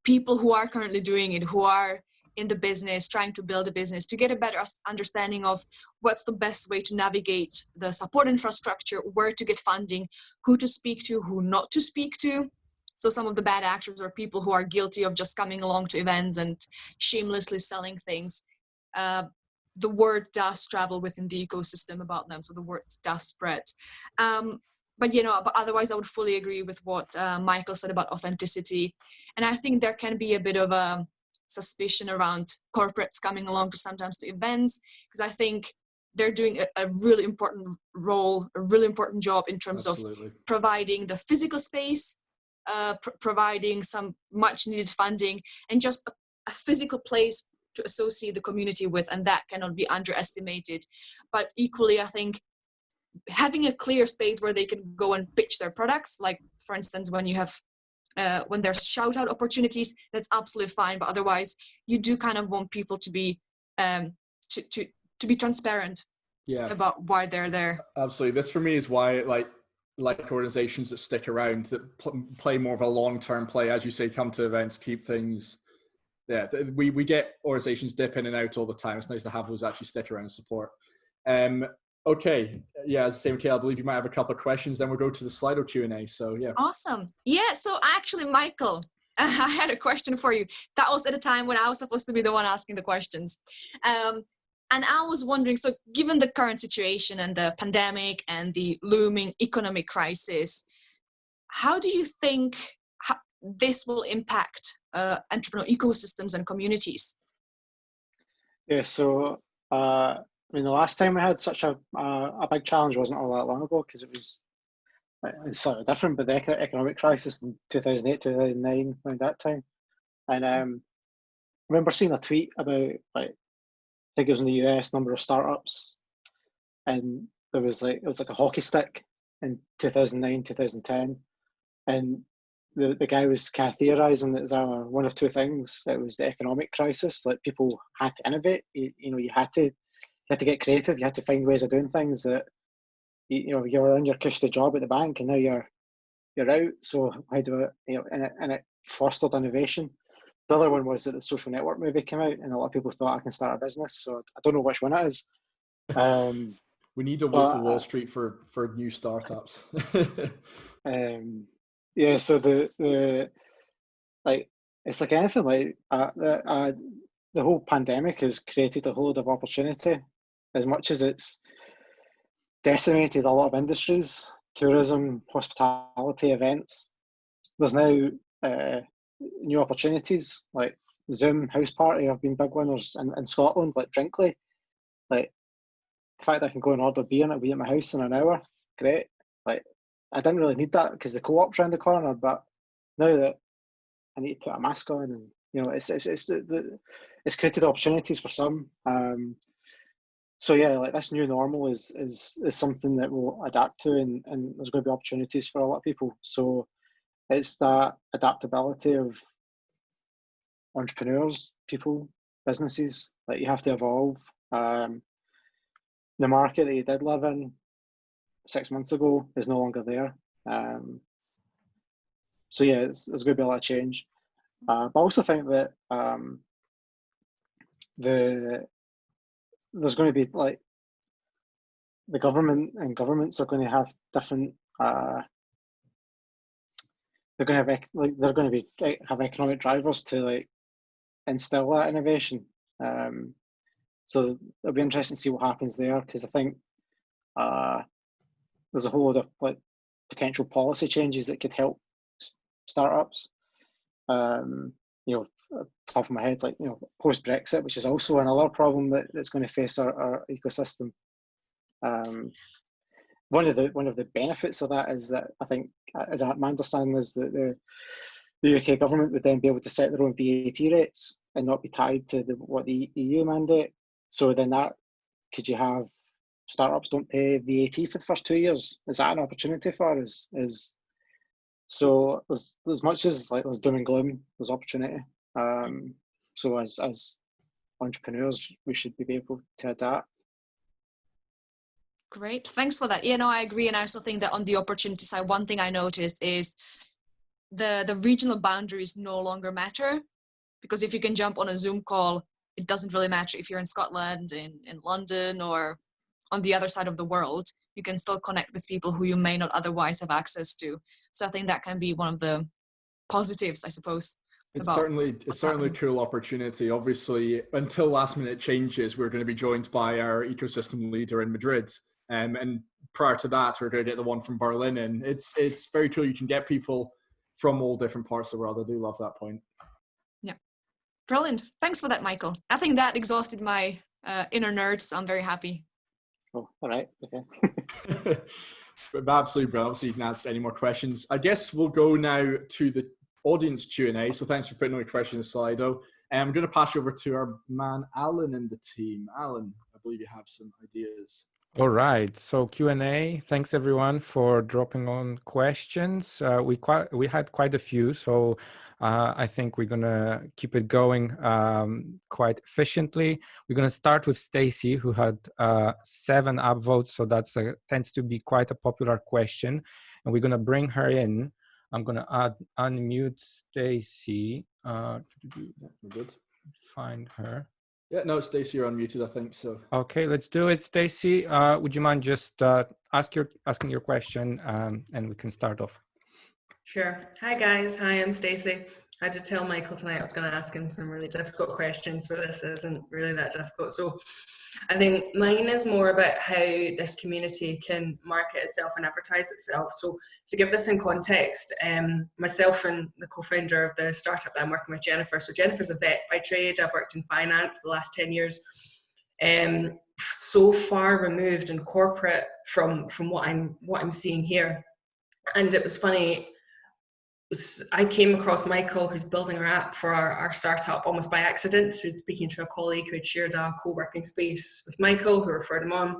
people who are currently doing it, who are in the business, trying to build a business, to get a better understanding of what's the best way to navigate the support infrastructure, where to get funding, who to speak to, who not to speak to. So some of the bad actors are people who are guilty of just coming along to events and shamelessly selling things. The word does travel within the ecosystem about them, so the word does spread. But but otherwise I would fully agree with what Michael said about authenticity. And I think there can be a bit of a suspicion around corporates coming along to sometimes to events, because I think they're doing a really important role, a really important job in terms Absolutely. of providing the physical space, providing some much needed funding, and just a physical place to associate the community with, and that cannot be underestimated. But equally, I think having a clear space where they can go and pitch their products, like for instance when you have when there's shout out opportunities, that's absolutely fine, but otherwise you do kind of want people to be to be transparent about why they're there. Absolutely. This for me is why like organizations that stick around, that play more of a long-term play, as you say, come to events, keep things. Yeah, we get organizations dip in and out all the time. It's nice to have those actually stick around and support. Okay, yeah, as I say, Michaela, I believe you might have a couple of questions, then we'll go to the Slido Q&A. So yeah. Awesome. Yeah, so actually, Michael, I had a question for you. That was at a time when I was supposed to be the one asking the questions. And I was wondering, so given the current situation and the pandemic and the looming economic crisis, how do you think this will impact entrepreneurial ecosystems and communities? Yeah, so I mean, the last time we had such a big challenge wasn't all that long ago, because it's sort of different, but the economic crisis in 2008, 2009, around that time. And I remember seeing a tweet about, like, I think it was in the US, number of startups, and it was like a hockey stick in 2009, 2010, and the guy was kind of theorizing that it was one of two things. It was the economic crisis, like people had to innovate. You had to get creative. You had to find ways of doing things that, you were on your cushy job at the bank and now you're out. So how do and it fostered innovation. The other one was that the Social Network movie came out and a lot of people thought, I can start a business. So I don't know which one it is. We need a Wolf of Wall Street for new startups. Yeah, so the like, it's like anything, like the whole pandemic has created a whole lot of opportunity, as much as it's decimated a lot of industries, tourism, hospitality, events. There's now new opportunities, like Zoom House Party have been big winners in Scotland, like Drinkly. Like, the fact that I can go and order beer and it'll be at my house in an hour, great. Like, I didn't really need that because the co-op's around the corner, but now that I need to put a mask on, and it's created opportunities for some. So yeah, like, this new normal is something that we'll adapt to, and there's going to be opportunities for a lot of people. So it's that adaptability of entrepreneurs, people, businesses. Like, you have to evolve. The market that you did live in 6 months ago is no longer there. So yeah, there's going to be a lot of change. But I also think that there's going to be, like, the government and governments are going to have different. They're going to have economic drivers to, like, instill that innovation. So it'll be interesting to see what happens there, because I think there's a whole lot of, like, potential policy changes that could help startups. Top of my head, like post Brexit, which is also another problem that's going to face our ecosystem. One of the benefits of that is that I think, as my understanding is, that the UK government would then be able to set their own VAT rates and not be tied to what the EU mandate. So then could you have startups don't pay VAT for the first 2 years? Is that an opportunity for us? So as much as like there's doom and gloom, there's opportunity. So as entrepreneurs, we should be able to adapt. Great, thanks for that. Yeah, no, I agree. And I also think that on the opportunity side, one thing I noticed is the regional boundaries no longer matter, because if you can jump on a Zoom call, it doesn't really matter if you're in Scotland, in London, or on the other side of the world. You can still connect with people who you may not otherwise have access to. So I think that can be one of the positives, I suppose. It's certainly a cool opportunity. Obviously, until last minute changes, we're going to be joined by our ecosystem leader in Madrid. And prior to that, we're going to get the one from Berlin. And it's very cool. You can get people from all different parts of the world. I do love that point. Yeah, brilliant. Thanks for that, Michael. I think that exhausted my inner nerd, so I'm very happy. Oh, all right. Okay. But absolutely brilliant. Obviously, you can ask any more questions. I guess we'll go now to the audience Q&A. So thanks for putting on your questions, Slido. I'm going to pass you over to our man, Alan, and the team. Alan, I believe you have some ideas. All right, so Q&A. Thanks everyone for dropping on questions. We had quite a few, so I think we're gonna keep it going quite efficiently. We're gonna start with Stacey, who had 7 upvotes, so that's tends to be quite a popular question, and we're gonna bring her in. I'm gonna unmute Stacey. Good. Find her. Yeah, no, Stacey, you're unmuted, I think so. Okay, let's do it. Stacey, would you mind just asking your question, and we can start off? Sure. Hi guys. Hi, I'm Stacey. I had to tell Michael tonight I was going to ask him some really difficult questions, but this isn't really that difficult. So I think mine is more about how this community can market itself and advertise itself. So to give this in context, myself and the co-founder of the startup that I'm working with, Jennifer. So Jennifer's a vet by trade. I've worked in finance for the last 10 years. So far removed in corporate from what I'm seeing here. And it was funny. I came across Michael, who's building our app for our startup almost by accident through speaking to a colleague who had shared a co-working space with Michael, who referred him on.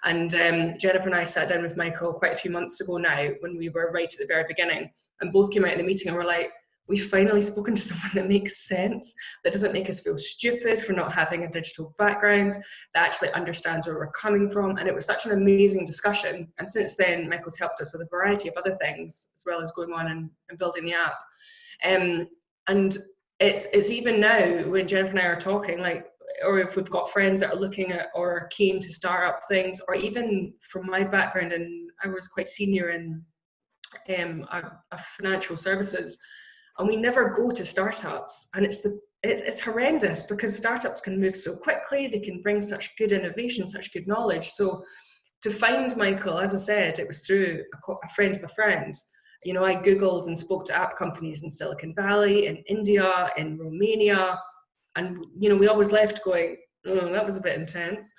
And Jennifer and I sat down with Michael quite a few months ago now, when we were right at the very beginning, and both came out in the meeting and were like, we've finally spoken to someone that makes sense, that doesn't make us feel stupid for not having a digital background, that actually understands where we're coming from. And it was such an amazing discussion. And since then, Michael's helped us with a variety of other things, as well as going on and building the app. And it's even now, when Jennifer and I are talking, like, or if we've got friends that are looking at or are keen to start up things, or even from my background, and I was quite senior in financial services, and we never go to startups, and it's horrendous because startups can move so quickly, they can bring such good innovation, such good knowledge. So to find Michael, as I said, it was through a friend of a friend. You know, I Googled and spoke to app companies in Silicon Valley, in India, in Romania, and you know, we always left going, oh, that was a bit intense.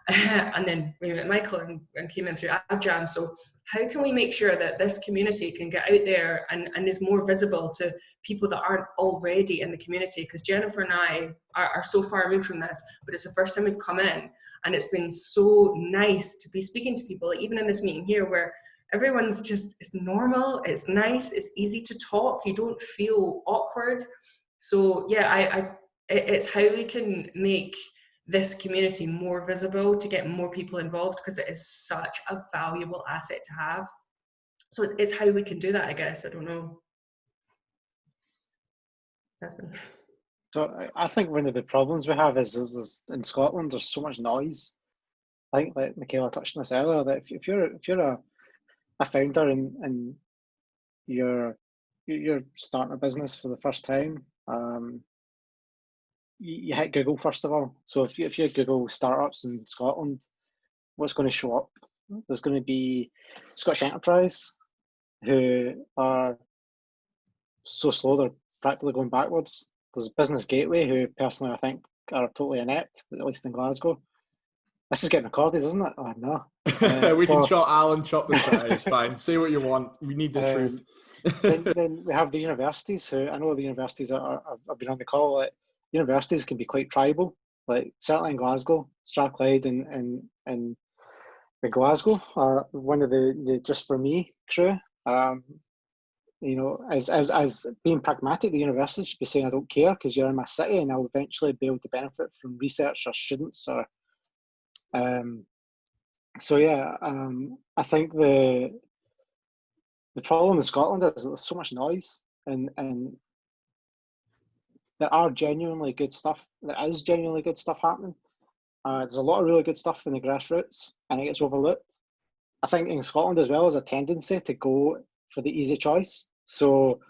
And then we met Michael and came in through AppJam. So how can we make sure that this community can get out there and is more visible to people that aren't already in the community? Because Jennifer and I are so far removed from this, but it's the first time we've come in, and it's been so nice to be speaking to people, even in this meeting here, where everyone's just, it's normal, it's nice, it's easy to talk, you don't feel awkward. So yeah, it's how we can make this community more visible to get more people involved, because it is such a valuable asset to have. So it's how we can do that, I guess. I don't know. That's me. So I think one of the problems we have is in Scotland, there's so much noise. I think, like Michaela touched on this earlier, that if you're a founder and you're starting a business for the first time, you hit Google first of all. So if you Google startups in Scotland, what's going to show up? There's going to be Scottish Enterprise, who are so slow they're practically going backwards. There's Business Gateway, who personally I think are totally inept, at least in Glasgow. This is getting recorded, isn't it? Oh no. We can chop Alan, chop this guy. It's fine. Say what you want. We need the truth. then we have the universities, who I know the universities I've been on the call. Like, universities can be quite tribal. Like certainly in Glasgow, Strathclyde and Glasgow are one of the just for me crew. You know, as being pragmatic, the universities should be saying, I don't care because you're in my city and I'll eventually be able to benefit from research or students or so yeah, I think the problem in Scotland is that there's so much noise and there are genuinely good stuff. There is genuinely good stuff happening. There's a lot of really good stuff in the grassroots and it gets overlooked. I think in Scotland as well there's a tendency to go for the easy choice. So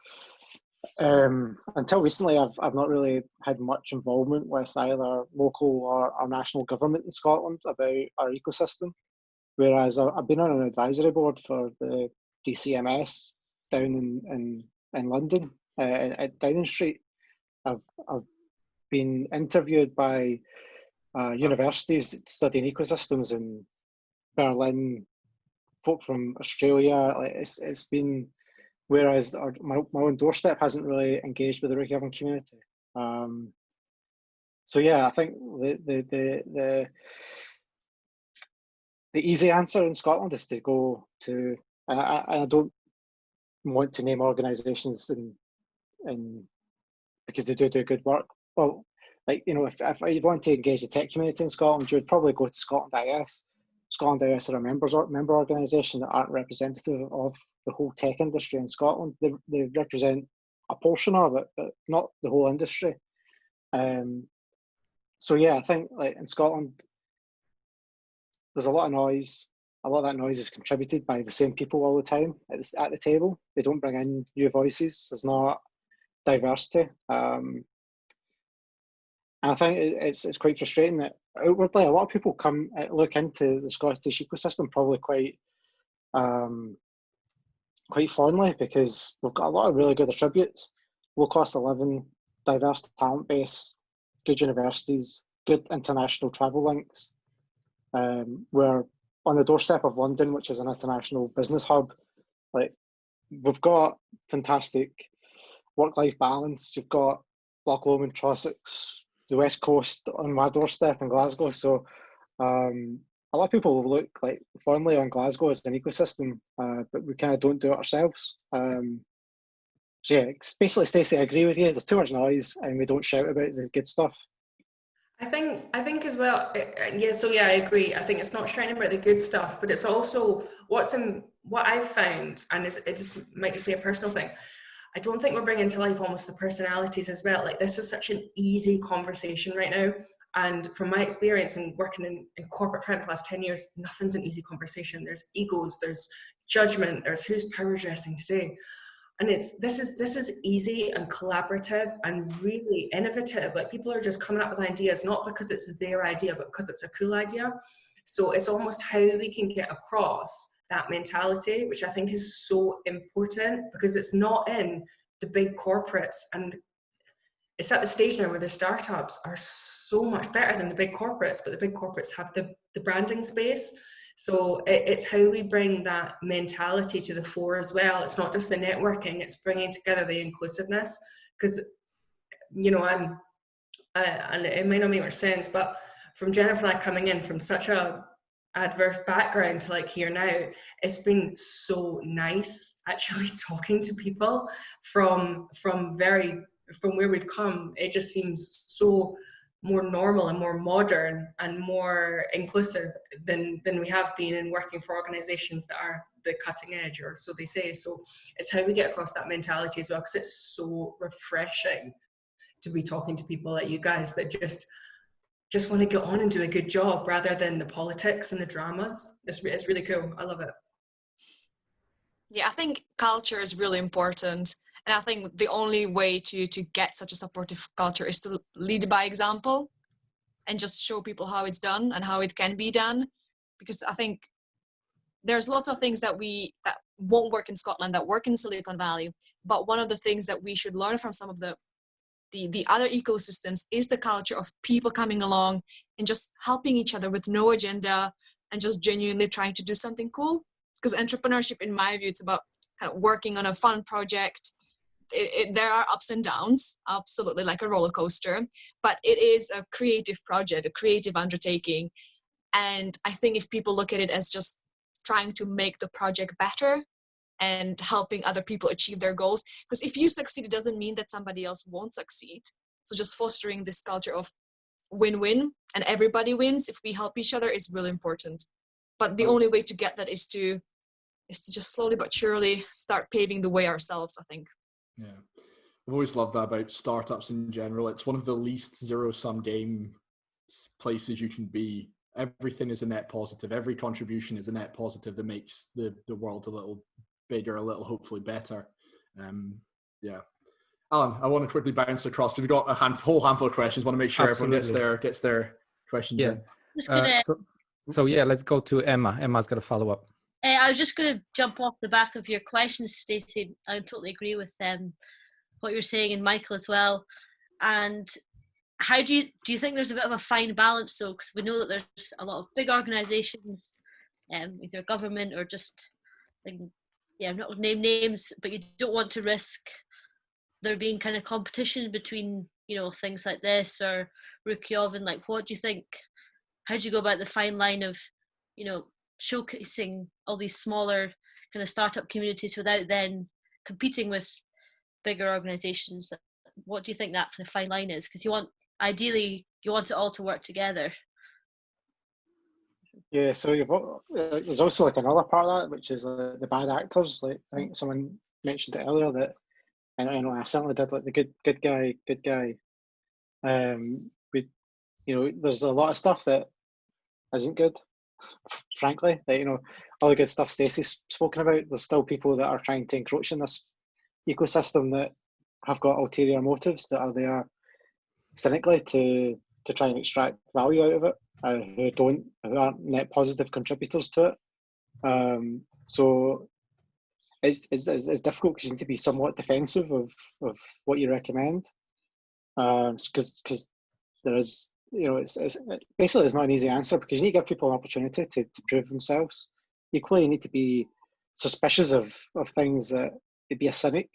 until recently I've not really had much involvement with either local or national government in Scotland about our ecosystem. Whereas I've been on an advisory board for the DCMS down in London at Downing Street. I've been interviewed by universities studying ecosystems in Berlin, folk from Australia. Like it's been, whereas my own doorstep hasn't really engaged with the RookieOven community. So yeah, I think the easy answer in Scotland is to go to, and I don't want to name organisations in because they do good work. Well, like, you know, if you want to engage the tech community in Scotland, you would probably go to Scotland IS. Scotland IS are a member organisation that aren't representative of the whole tech industry in Scotland. They represent a portion of it, but not the whole industry. So yeah, I think like in Scotland, there's a lot of noise. A lot of that noise is contributed by the same people all the time at the table. They don't bring in new voices. There's not diversity. And I think it's quite frustrating that outwardly a lot of people look into the Scottish ecosystem probably quite fondly because we've got a lot of really good attributes: low cost of living, diverse talent base, good universities, good international travel links. We're on the doorstep of London, which is an international business hub. Like, we've got fantastic work-life balance. You've got Loch Lomond, Trossachs, the West Coast on my doorstep in Glasgow. So a lot of people look like fondly on Glasgow as an ecosystem, but we kind of don't do it ourselves. So yeah, basically, Stacey, I agree with you. There's too much noise and we don't shout about the good stuff. I think as well, yeah, so yeah, I agree. I think it's not shouting about the good stuff, but it's also what I've found, and it just might just be a personal thing. I don't think we're bringing to life almost the personalities as well. Like, this is such an easy conversation right now. And from my experience in working in corporate trend for the last 10 years, nothing's an easy conversation. There's egos, there's judgment, there's who's power dressing today. And this is easy and collaborative and really innovative. Like, people are just coming up with ideas, not because it's their idea, but because it's a cool idea. So it's almost how we can get across that mentality, which I think is so important, because it's not in the big corporates. And it's at the stage now where the startups are so much better than the big corporates, but the big corporates have the branding space. So it's how we bring that mentality to the fore as well. It's not just the networking, it's bringing together the inclusiveness. Because, you know, and it may not make much sense, but from Jennifer and I coming in from such a adverse background to like here now, it's been so nice actually talking to people from where we've come. It just seems so more normal and more modern and more inclusive than we have been in working for organizations that are the cutting edge, or so they say. So it's how we get across that mentality as well, because it's so refreshing to be talking to people like you guys that just want to get on and do a good job rather than the politics and the dramas. It's really cool. I love it. Yeah, I think culture is really important. And I think the only way to get such a supportive culture is to lead by example and just show people how it's done and how it can be done. Because I think there's lots of things that won't work in Scotland, that work in Silicon Valley. But one of the things that we should learn from some of the other ecosystems is the culture of people coming along and just helping each other with no agenda and just genuinely trying to do something cool. Because entrepreneurship, in my view, it's about kind of working on a fun project. There are ups and downs, absolutely, like a roller coaster, but it is a creative project, a creative undertaking. And I think if people look at it as just trying to make the project better and helping other people achieve their goals, because if you succeed, it doesn't mean that somebody else won't succeed. So just fostering this culture of win-win and everybody wins if we help each other is really important. But the only way to get that is to just slowly but surely start paving the way ourselves, I think. Yeah, I've always loved that about startups in general. It's one of the least zero-sum game places you can be. Everything is a net positive. Every contribution is a net positive that makes the world a little bigger, a little hopefully better. Yeah. Alan, I want to quickly bounce across. We've got a whole handful of questions. Want to make sure everyone gets their questions in. Just gonna, so yeah, let's go to Emma. Emma's got a follow up. I was just going to jump off the back of your questions, Stacey. I totally agree with what you're saying, and Michael as well. And how do you think there's a bit of a fine balance, though? Because we know that there's a lot of big organisations, either government or just, I'm not going to name names, but you don't want to risk there being kind of competition between, things like this or RookieOven. Like, what do you think? How do you go about the fine line of, showcasing all these smaller kind of startup communities without then competing with bigger organizations? What do you think that kind of fine line is? Because ideally you want it all to work together. Yeah, so there's also like another part of that, which is the bad actors. Like, I think someone mentioned it earlier that, and I certainly did, like the good guy. There's a lot of stuff that isn't good, frankly. Like, all the good stuff Stacey's spoken about, there's still people that are trying to encroach in this ecosystem that have got ulterior motives, that are there cynically to try and extract value out of it, who aren't net positive contributors to it. So it's difficult because you need to be somewhat defensive of what you recommend, because there is, it's basically, it's not an easy answer, because you need to give people an opportunity to prove themselves. Equally, you need to be suspicious of things that it'd be a cynic.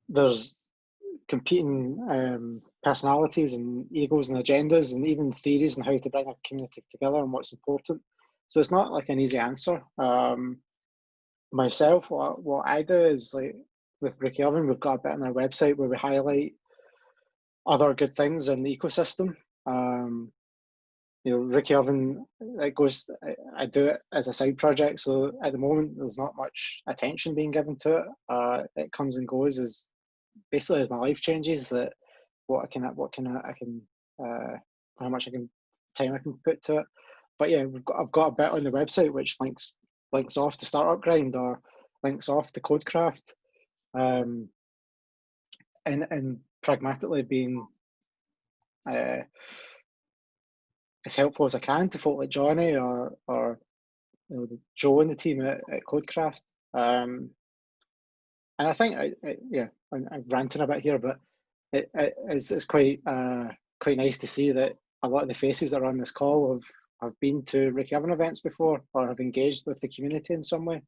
There's competing personalities and egos and agendas and even theories on how to bring a community together and what's important. So it's not like an easy answer. Myself, what I do is, like with RookieOven, we've got a bit on our website where we highlight other good things in the ecosystem. RookieOven, I do it as a side project, so at the moment there's not much attention being given to it. It comes and goes as my life changes, that how much time I can put to it. But yeah, I've got a bit on the website which links off to Startup Grind or links off to Codecraft, and pragmatically being as helpful as I can to folk like Johnny or Joe and the team at Codecraft. And I think I'm ranting a bit here, but it's quite nice to see that a lot of the faces that are on this call have been to RookieOven events before or have engaged with the community in some way.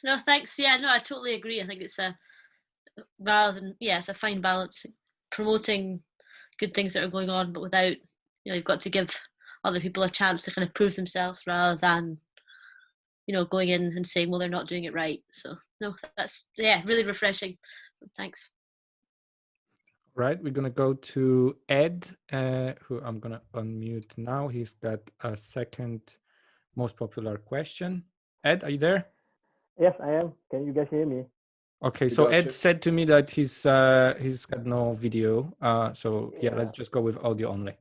No, thanks. Yeah, no, I totally agree. I think it's it's a fine balance, promoting good things that are going on, but without, you've got to give other people a chance to kind of prove themselves rather than, going in and saying, well, they're not doing it right. So no, that's, really refreshing. Thanks. Right, we're gonna go to Ed, who I'm gonna unmute now. He's got a second most popular question. Ed, are you there? Yes, I am. Can you guys hear me? Okay, so Ed said to me that he's got no video. Let's just go with audio only.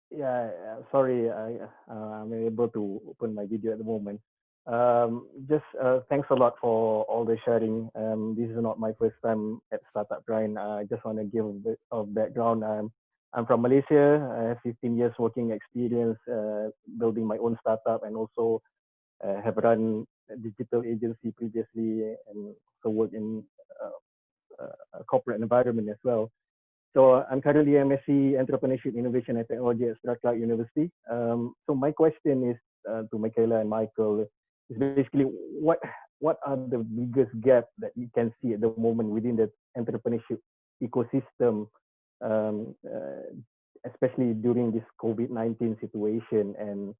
Yeah, sorry, I'm unable to open my video at the moment. Thanks a lot for all the sharing. This is not my first time at Startup Grind. I just want to give a bit of background. I'm from Malaysia. I have 15 years working experience building my own startup, and also have run a digital agency previously, and also worked in a corporate environment as well. So I'm currently MSc Entrepreneurship, Innovation and Technology at Strathclyde University. So my question is to Michaela and Michael is basically what are the biggest gaps that you can see at the moment within the entrepreneurship ecosystem, especially during this COVID-19 situation, and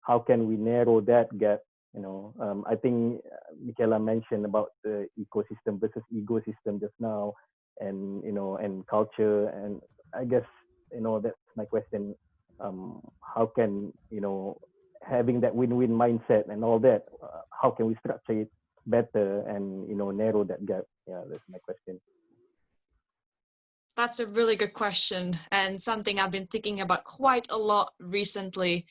how can we narrow that gap? I think Michaela mentioned about the ecosystem versus ecosystem just now, and and culture, and I guess that's my question. How can having that win-win mindset and all that, how can we structure it better and narrow that gap? Yeah, that's my question. That's a really good question, and something I've been thinking about quite a lot recently.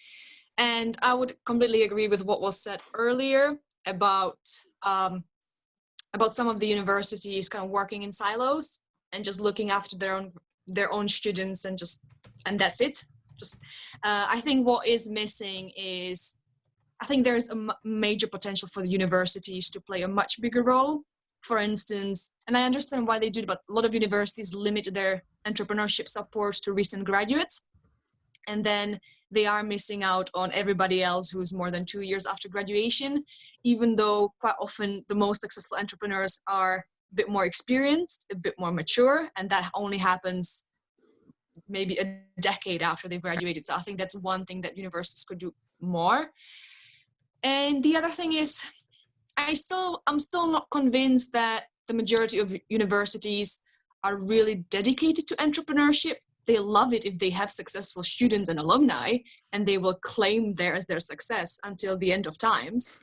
And I would completely agree with what was said earlier about some of the universities kind of working in silos and just looking after their own students, and that's it. I think what is missing is, I think there is a major potential for the universities to play a much bigger role. For instance, and I understand why they do it, but a lot of universities limit their entrepreneurship support to recent graduates, and then they are missing out on everybody else who's more than 2 years after graduation, even though quite often the most successful entrepreneurs are a bit more experienced, a bit more mature, and that only happens maybe a decade after they've graduated. So I think that's one thing that universities could do more. And the other thing is, I'm still not convinced that the majority of universities are really dedicated to entrepreneurship. They love it if they have successful students and alumni, and they will claim theirs their success until the end of times.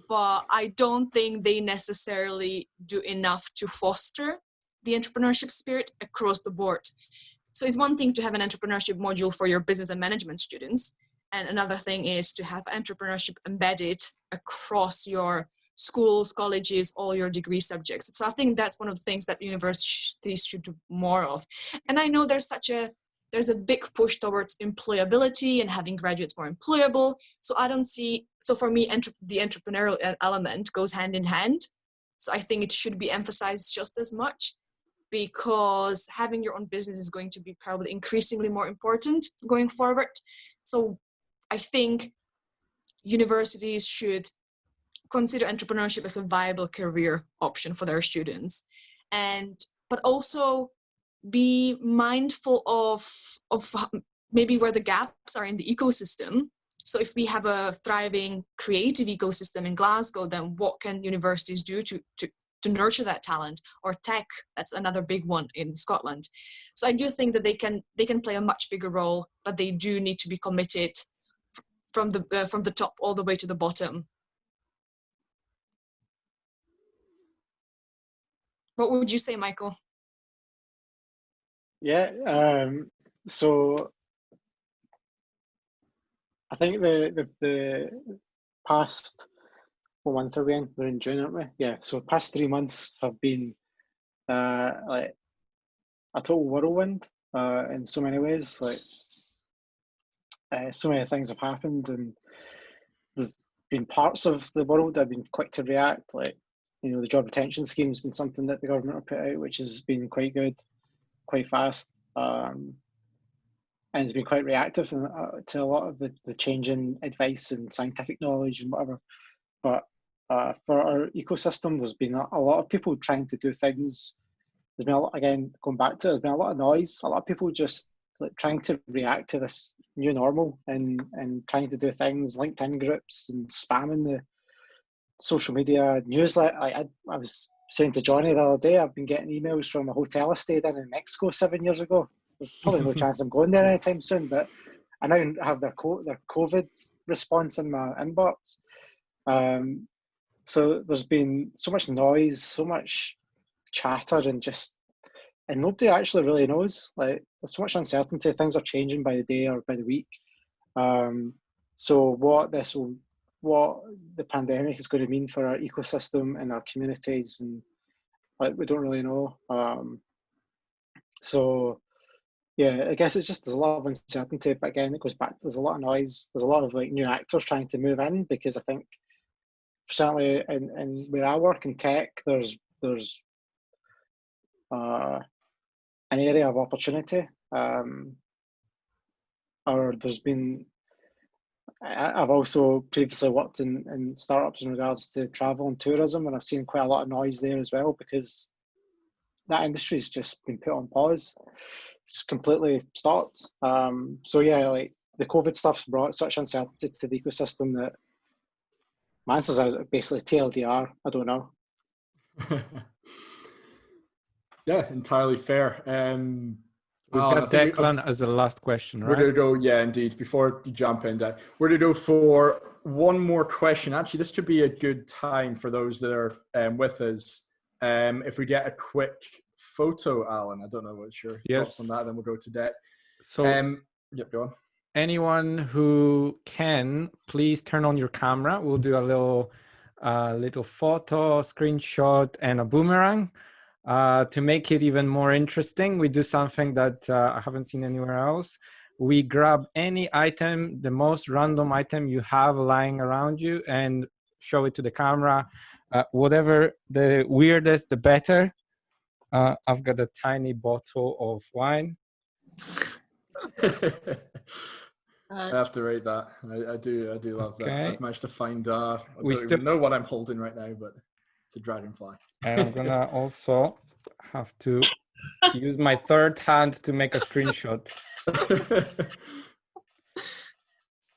But I don't think they necessarily do enough to foster the entrepreneurship spirit across the board. So it's one thing to have an entrepreneurship module for your business and management students, and another thing is to have entrepreneurship embedded across your schools, colleges, all your degree subjects. So I think that's one of the things that universities should do more of. And I know there's a big push towards employability and having graduates more employable. So for me, the entrepreneurial element goes hand in hand. So I think it should be emphasized just as much, because having your own business is going to be probably increasingly more important going forward. So I think universities should consider entrepreneurship as a viable career option for their students, but also be mindful of maybe where the gaps are in the ecosystem. So if we have a thriving creative ecosystem in Glasgow, then what can universities do to nurture that talent? Or tech, that's another big one in Scotland. So I do think that they can play a much bigger role, but they do need to be committed from the top all the way to the bottom. What would you say, Michael? Yeah, so I think the past, what month are we in? We're in June, aren't we? Yeah, so past 3 months have been like a total whirlwind in so many ways. Like so many things have happened, and there's been parts of the world that have been quick to react. Like, the job retention scheme has been something that the government have put out, which has been quite good, quite fast, and it's been quite reactive to a lot of the change in advice and scientific knowledge and whatever. But for our ecosystem, there's been a lot of people trying to do things. There's been a lot, again, going back to it, there's been a lot of noise, a lot of people just trying to react to this new normal and trying to do things, LinkedIn groups and spamming the social media newsletter. I was saying to Johnny the other day, I've been getting emails from a hotel I stayed in Mexico 7 years ago. There's probably no chance I'm going there anytime soon, but I now have their COVID response in my inbox. So there's been so much noise, so much chatter, and nobody actually really knows. Like, there's so much uncertainty. Things are changing by the day or by the week. So what the pandemic is going to mean for our ecosystem and our communities, and we don't really know. So Yeah, I guess it's just there's a lot of uncertainty, but again, it goes back to there's a lot of noise. There's a lot of like new actors trying to move in, because I think certainly in where I work in tech, there's an area of opportunity, or there's been. I've also previously worked in startups in regards to travel and tourism, and I've seen quite a lot of noise there as well, because that industry's just been put on pause. It's completely stopped. So yeah, like the COVID stuff's brought such uncertainty to the ecosystem that my answer is basically TLDR. I don't know. Yeah, entirely fair. We've got Declan as the last question, right? We're going to go, yeah, indeed. Before you jump in, we're going to go for one more question. Actually, this could be a good time for those that are with us. If we get a quick photo, Alan, I don't know what's your thoughts on that. Then we'll go to Dec. So, yep, go on. Anyone who can, please turn on your camera. We'll do a little photo, screenshot, and a boomerang. To make it even more interesting, we do something that I haven't seen anywhere else. We grab any item, the most random item you have lying around you, and show it to the camera. Whatever the weirdest, the better. I've got a tiny bottle of wine. I have to rate that. I do love that. I've managed to find. I don't even know what I'm holding right now, but it's a dragonfly. And I'm gonna also have to use my third hand to make a screenshot.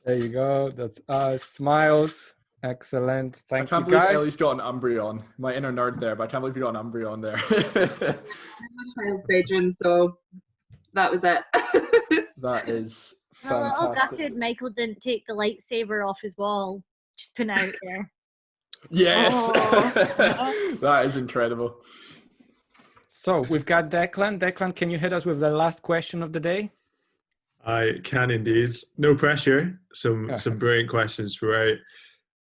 There you go. That's us. Smiles. Excellent. Thank you, guys. I can't believe Ellie's got an Umbreon. My inner nerd there, but I can't believe you got an Umbreon there. I'm in my child's bedroom, so that was it. That is fantastic. I'm a little gutted Michael didn't take the lightsaber off his wall. Just putting out there. Yes. That is incredible. So we've got Declan. Declan, can you hit us with the last question of the day? I can indeed. No pressure. Some brilliant questions throughout.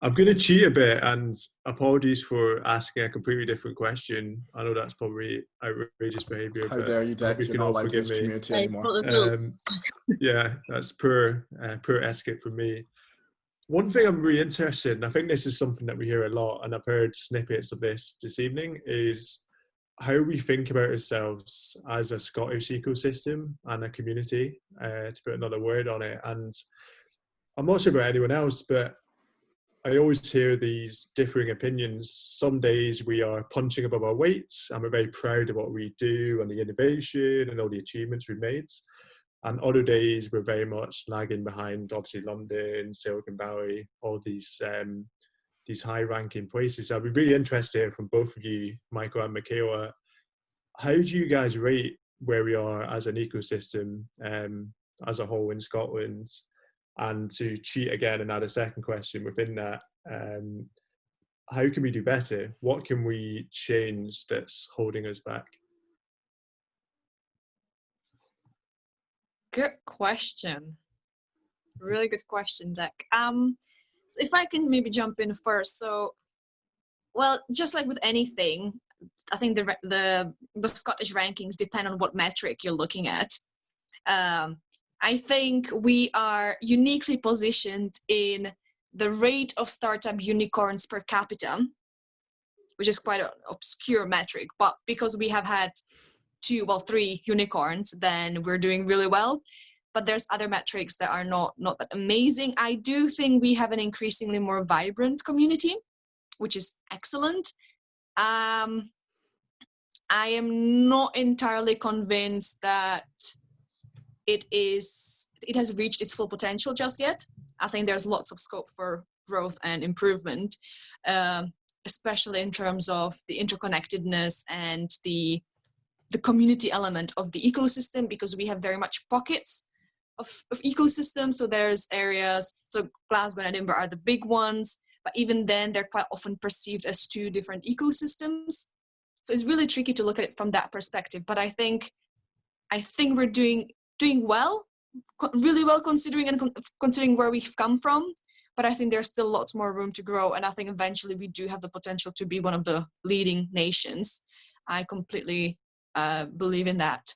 I'm going to cheat a bit, and apologies for asking a completely different question. I know that's probably outrageous behaviour. How dare you, Dec? You're not allowed to this community anymore. Yeah, that's poor etiquette from me. One thing I'm really interested in, I think this is something that we hear a lot, and I've heard snippets of this evening, is how we think about ourselves as a Scottish ecosystem and a community, to put another word on it. And I'm not sure about anyone else, but I always hear these differing opinions. Some days we are punching above our weights and we're very proud of what we do and the innovation and all the achievements we've made. And other days we're very much lagging behind, obviously London, Silicon Valley, all these high-ranking places. I'd be really interested to hear from both of you, Michael and Michaela. How do you guys rate where we are as an ecosystem as a whole in Scotland? And to cheat again and add a second question within that, how can we do better? What can we change that's holding us back? Good question. Really good question, Dec. So if I can maybe jump in first. So, well, just like with anything, I think the Scottish rankings depend on what metric you're looking at. I think we are uniquely positioned in the rate of startup unicorns per capita, which is quite an obscure metric, but because we have had 3 unicorns, then we're doing really well. But there's other metrics that are not that amazing. I do think we have an increasingly more vibrant community, which is excellent. I am not entirely convinced that it has reached its full potential just yet. I think there's lots of scope for growth and improvement, especially in terms of the interconnectedness and the community element of the ecosystem, because we have very much pockets of ecosystems. So there's areas, so Glasgow and Edinburgh are the big ones, but even then they're quite often perceived as 2 different ecosystems. So it's really tricky to look at it from that perspective. But I think we're doing well, really well, considering where we've come from. But I think there's still lots more room to grow, and I think eventually we do have the potential to be one of the leading nations. I completely believe in that.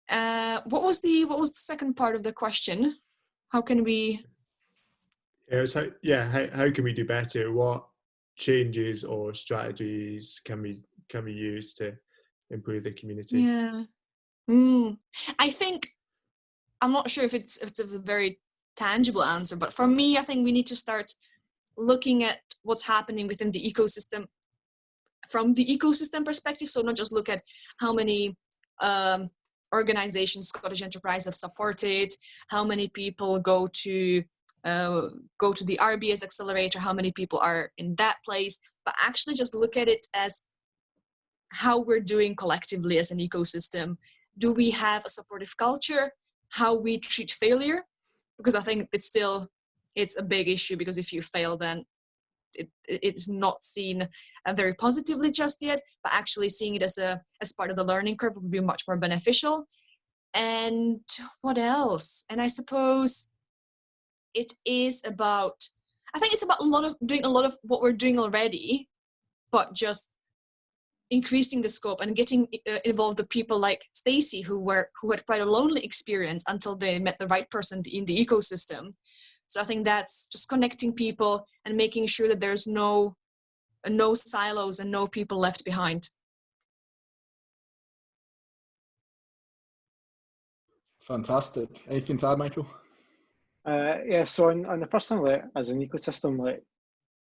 What was the second part of the question? How can we? How can we do better? What changes or strategies can we use to improve the community? Yeah. I think, I'm not sure if it's a very tangible answer, but for me, I think we need to start looking at what's happening within the ecosystem from the ecosystem perspective. So not just look at how many organizations Scottish Enterprise have supported, how many people go to the RBS accelerator, how many people are in that place, but actually just look at it as how we're doing collectively as an ecosystem. Do we have a supportive culture? How we treat failure? Because I think it's a big issue, because if you fail, then it's not seen very positively just yet, but actually seeing it as part of the learning curve would be much more beneficial. And what else? And I suppose I think it's about doing a lot of what we're doing already, but just increasing the scope and getting involved with people like Stacey, who had quite a lonely experience until they met the right person in the ecosystem. So I think that's just connecting people and making sure that there's no silos and no people left behind. Fantastic. Anything to add, Michael? Yeah, so on the first thing, like, as an ecosystem, like,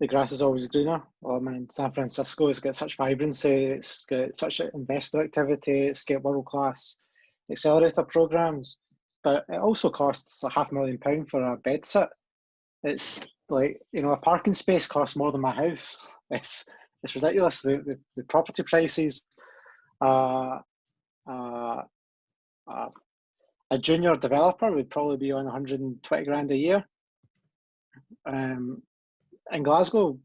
the grass is always greener. I mean, San Francisco has got such vibrancy, it's got such investor activity, it's got world-class accelerator programs, but it also costs £500,000 for a bed sit. It's like, a parking space costs more than my house. It's ridiculous, the property prices. A junior developer would probably be on 120 grand a year. In Glasgow,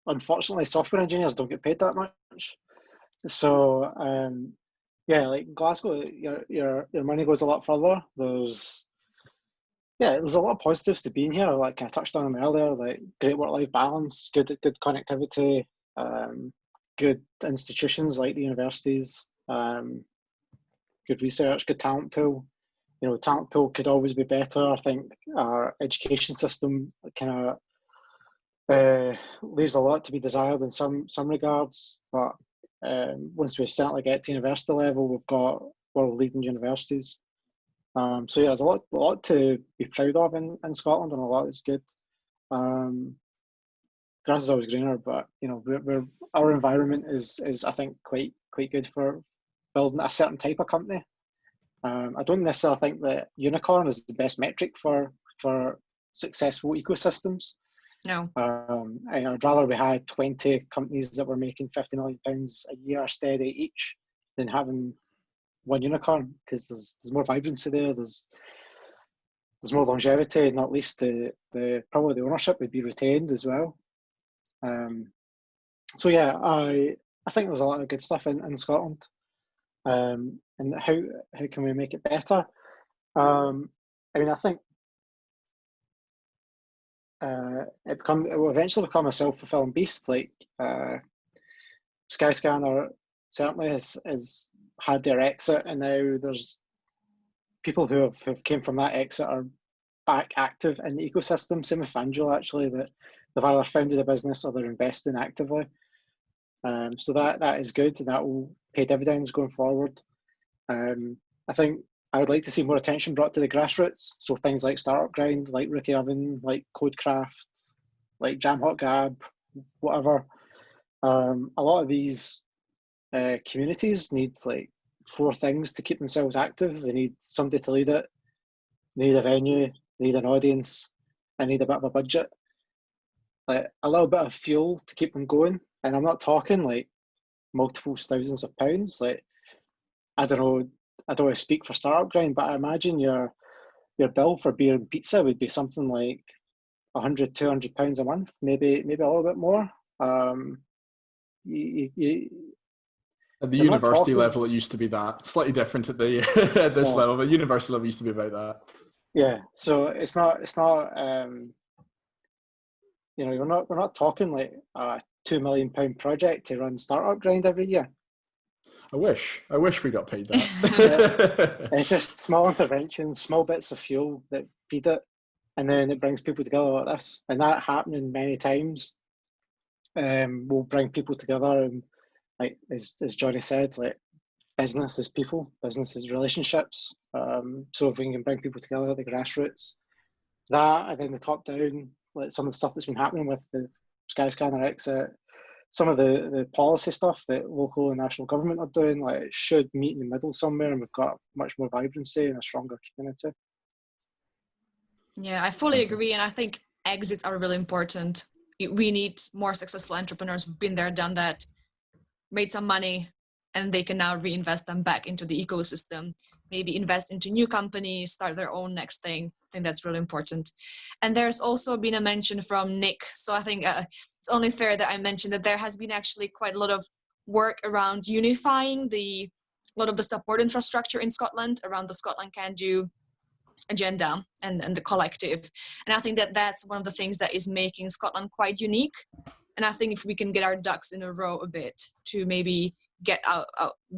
unfortunately, software engineers don't get paid that much. So like Glasgow, your money goes a lot further. There's a lot of positives to being here. Like I touched on them earlier, like great work-life balance, good connectivity, good institutions like the universities, good research, good talent pool. Talent pool could always be better. I think our education system kind of leaves a lot to be desired in some regards, but once we certainly get to university level, we've got world-leading universities. So yeah, there's a lot to be proud of in Scotland, and a lot is good. Grass is always greener, but our environment is I think quite good for building a certain type of company. I don't necessarily think that unicorn is the best metric for successful ecosystems. No. I'd rather we had 20 companies that were making £50 million a year steady each than having one unicorn, because there's more vibrancy there. There's more longevity, not least probably the ownership would be retained as well. So yeah, I think there's a lot of good stuff in Scotland. And how can we make it better? I think it will eventually become a self-fulfilling beast. Like Skyscanner certainly has had their exit, and now there's people who have came from that exit are back active in the ecosystem. Same with FanDuel, actually, that they've either founded a business or they're investing actively. So that is good, and that will pay dividends going forward. I think I would like to see more attention brought to the grassroots, so things like Startup Grind, like RookieOven, like Codecraft, like JamHotGab, whatever. A lot of these communities need like 4 things to keep themselves active. They need somebody to lead it, they need a venue, they need an audience, they need a bit of a budget, like a little bit of fuel to keep them going. And I'm not talking like multiple thousands of pounds. Like, I don't want to speak for Startup Grind, but I imagine your bill for beer and pizza would be something like £100-200 a month, maybe a little bit more. At the university level, it used to be that. Slightly different at the at this level, but university level used to be about that. Yeah, so it's not. We're not talking like a £2 million project to run Startup Grind every year. I wish we got paid that. It's just small interventions, small bits of fuel that feed it, and then it brings people together like this. And that happening many times will bring people together. And like as Johnny said, like business is people, business is relationships. So if we can bring people together, the grassroots, that, and then the top down, like some of the stuff that's been happening with the Skyscanner exit, some of the policy stuff that local and national government are doing, like it should meet in the middle somewhere, and we've got much more vibrancy and a stronger community. Yeah, I fully agree, and I think exits are really important. We need more successful entrepreneurs who've been there, done that, made some money, and they can now reinvest them back into the ecosystem, maybe invest into new companies, start their own next thing. I think that's really important. And there's also been a mention from Nick, so I think it's only fair that I mentioned that there has been actually quite a lot of work around unifying a lot of the support infrastructure in Scotland around the Scotland Can Do agenda and the collective. And I think that that's one of the things that is making Scotland quite unique. And I think if we can get our ducks in a row a bit to maybe get out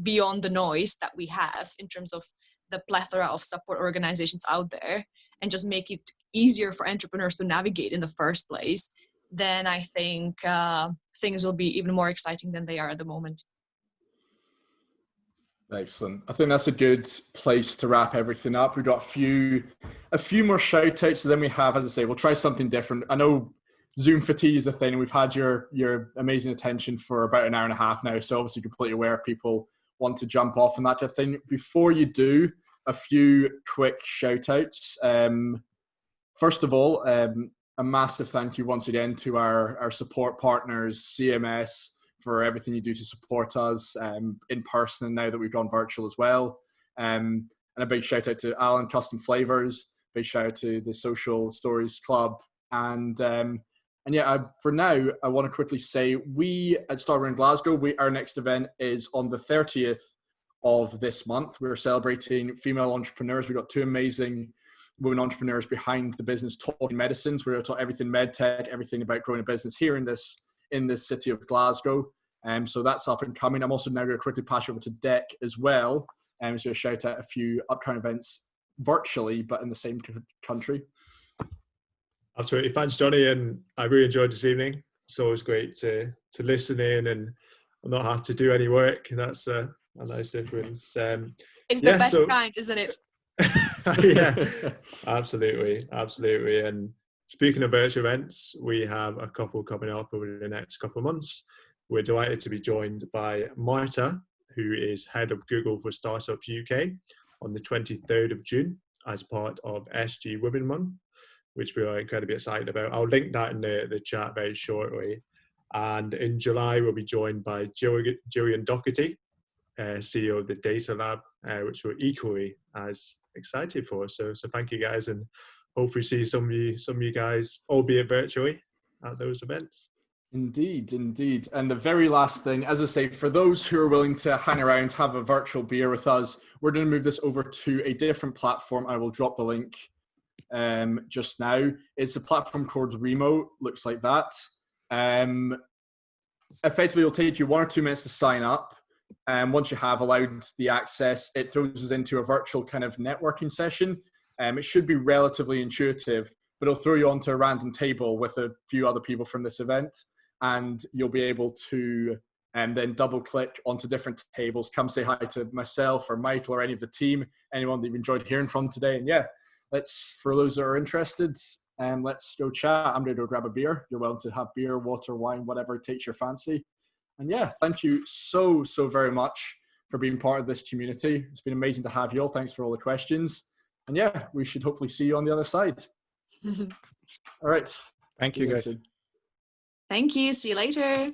beyond the noise that we have in terms of the plethora of support organizations out there, and just make it easier for entrepreneurs to navigate in the first place, then I think things will be even more exciting than they are at the moment. Excellent. I think that's a good place to wrap everything up. We've got a few more shout outs than we have. As I say, we'll try something different. I know Zoom fatigue is a thing. We've had your amazing attention for about an hour and a half now. So obviously completely aware if people want to jump off and that kind of thing. Before you do, a few quick shout outs. First of all, a massive thank you once again to our support partners, CMS, for everything you do to support us in person, and now that we've gone virtual as well. And a big shout out to Alan Custom Flavors, big shout out to the Social Stories Club. And yeah, for now, I want to quickly say we at Starter in Glasgow, our next event is on the 30th of this month. We're celebrating female entrepreneurs. We've got two amazing women entrepreneurs behind the business talking medicines. We're going to talk everything medtech, everything about growing a business here in this city of Glasgow. So that's up and coming. I'm also now going to quickly pass you over to Dec as well. So a shout out a few upcoming events virtually, but in the same country. Absolutely. Thanks, Johnny. And I really enjoyed this evening. It's always great to listen in and not have to do any work. That's a nice difference. It's the best kind, isn't it? Yeah, absolutely. And speaking of virtual events, we have a couple coming up over the next couple of months. We're delighted to be joined by Marta, who is head of Google for Startups UK, on the 23rd of June as part of SG Women Month, which we are incredibly excited about. I'll link that in the chat very shortly. And in July, we'll be joined by Gillian Doherty, CEO of the Data Lab, which we're equally as excited for. So thank you guys, and hopefully see some of you guys, albeit virtually, at those events. Indeed. And the very last thing, as I say, for those who are willing to hang around, have a virtual beer with us, we're going to move this over to a different platform. I will drop the link just now. It's a platform called Remo, looks like that. Effectively, it'll take you 1 or 2 minutes to sign up. And once you have allowed the access, it throws us into a virtual kind of networking session. It should be relatively intuitive, but it'll throw you onto a random table with a few other people from this event. And you'll be able to then double click onto different tables, come say hi to myself or Michael or any of the team, anyone that you've enjoyed hearing from today. And yeah, for those that are interested, let's go chat. I'm going to go grab a beer. You're welcome to have beer, water, wine, whatever takes your fancy. And yeah, thank you so very much for being part of this community. It's been amazing to have you all. Thanks for all the questions. And yeah, we should hopefully see you on the other side. All right. Thank you, guys. Thank you. See you later.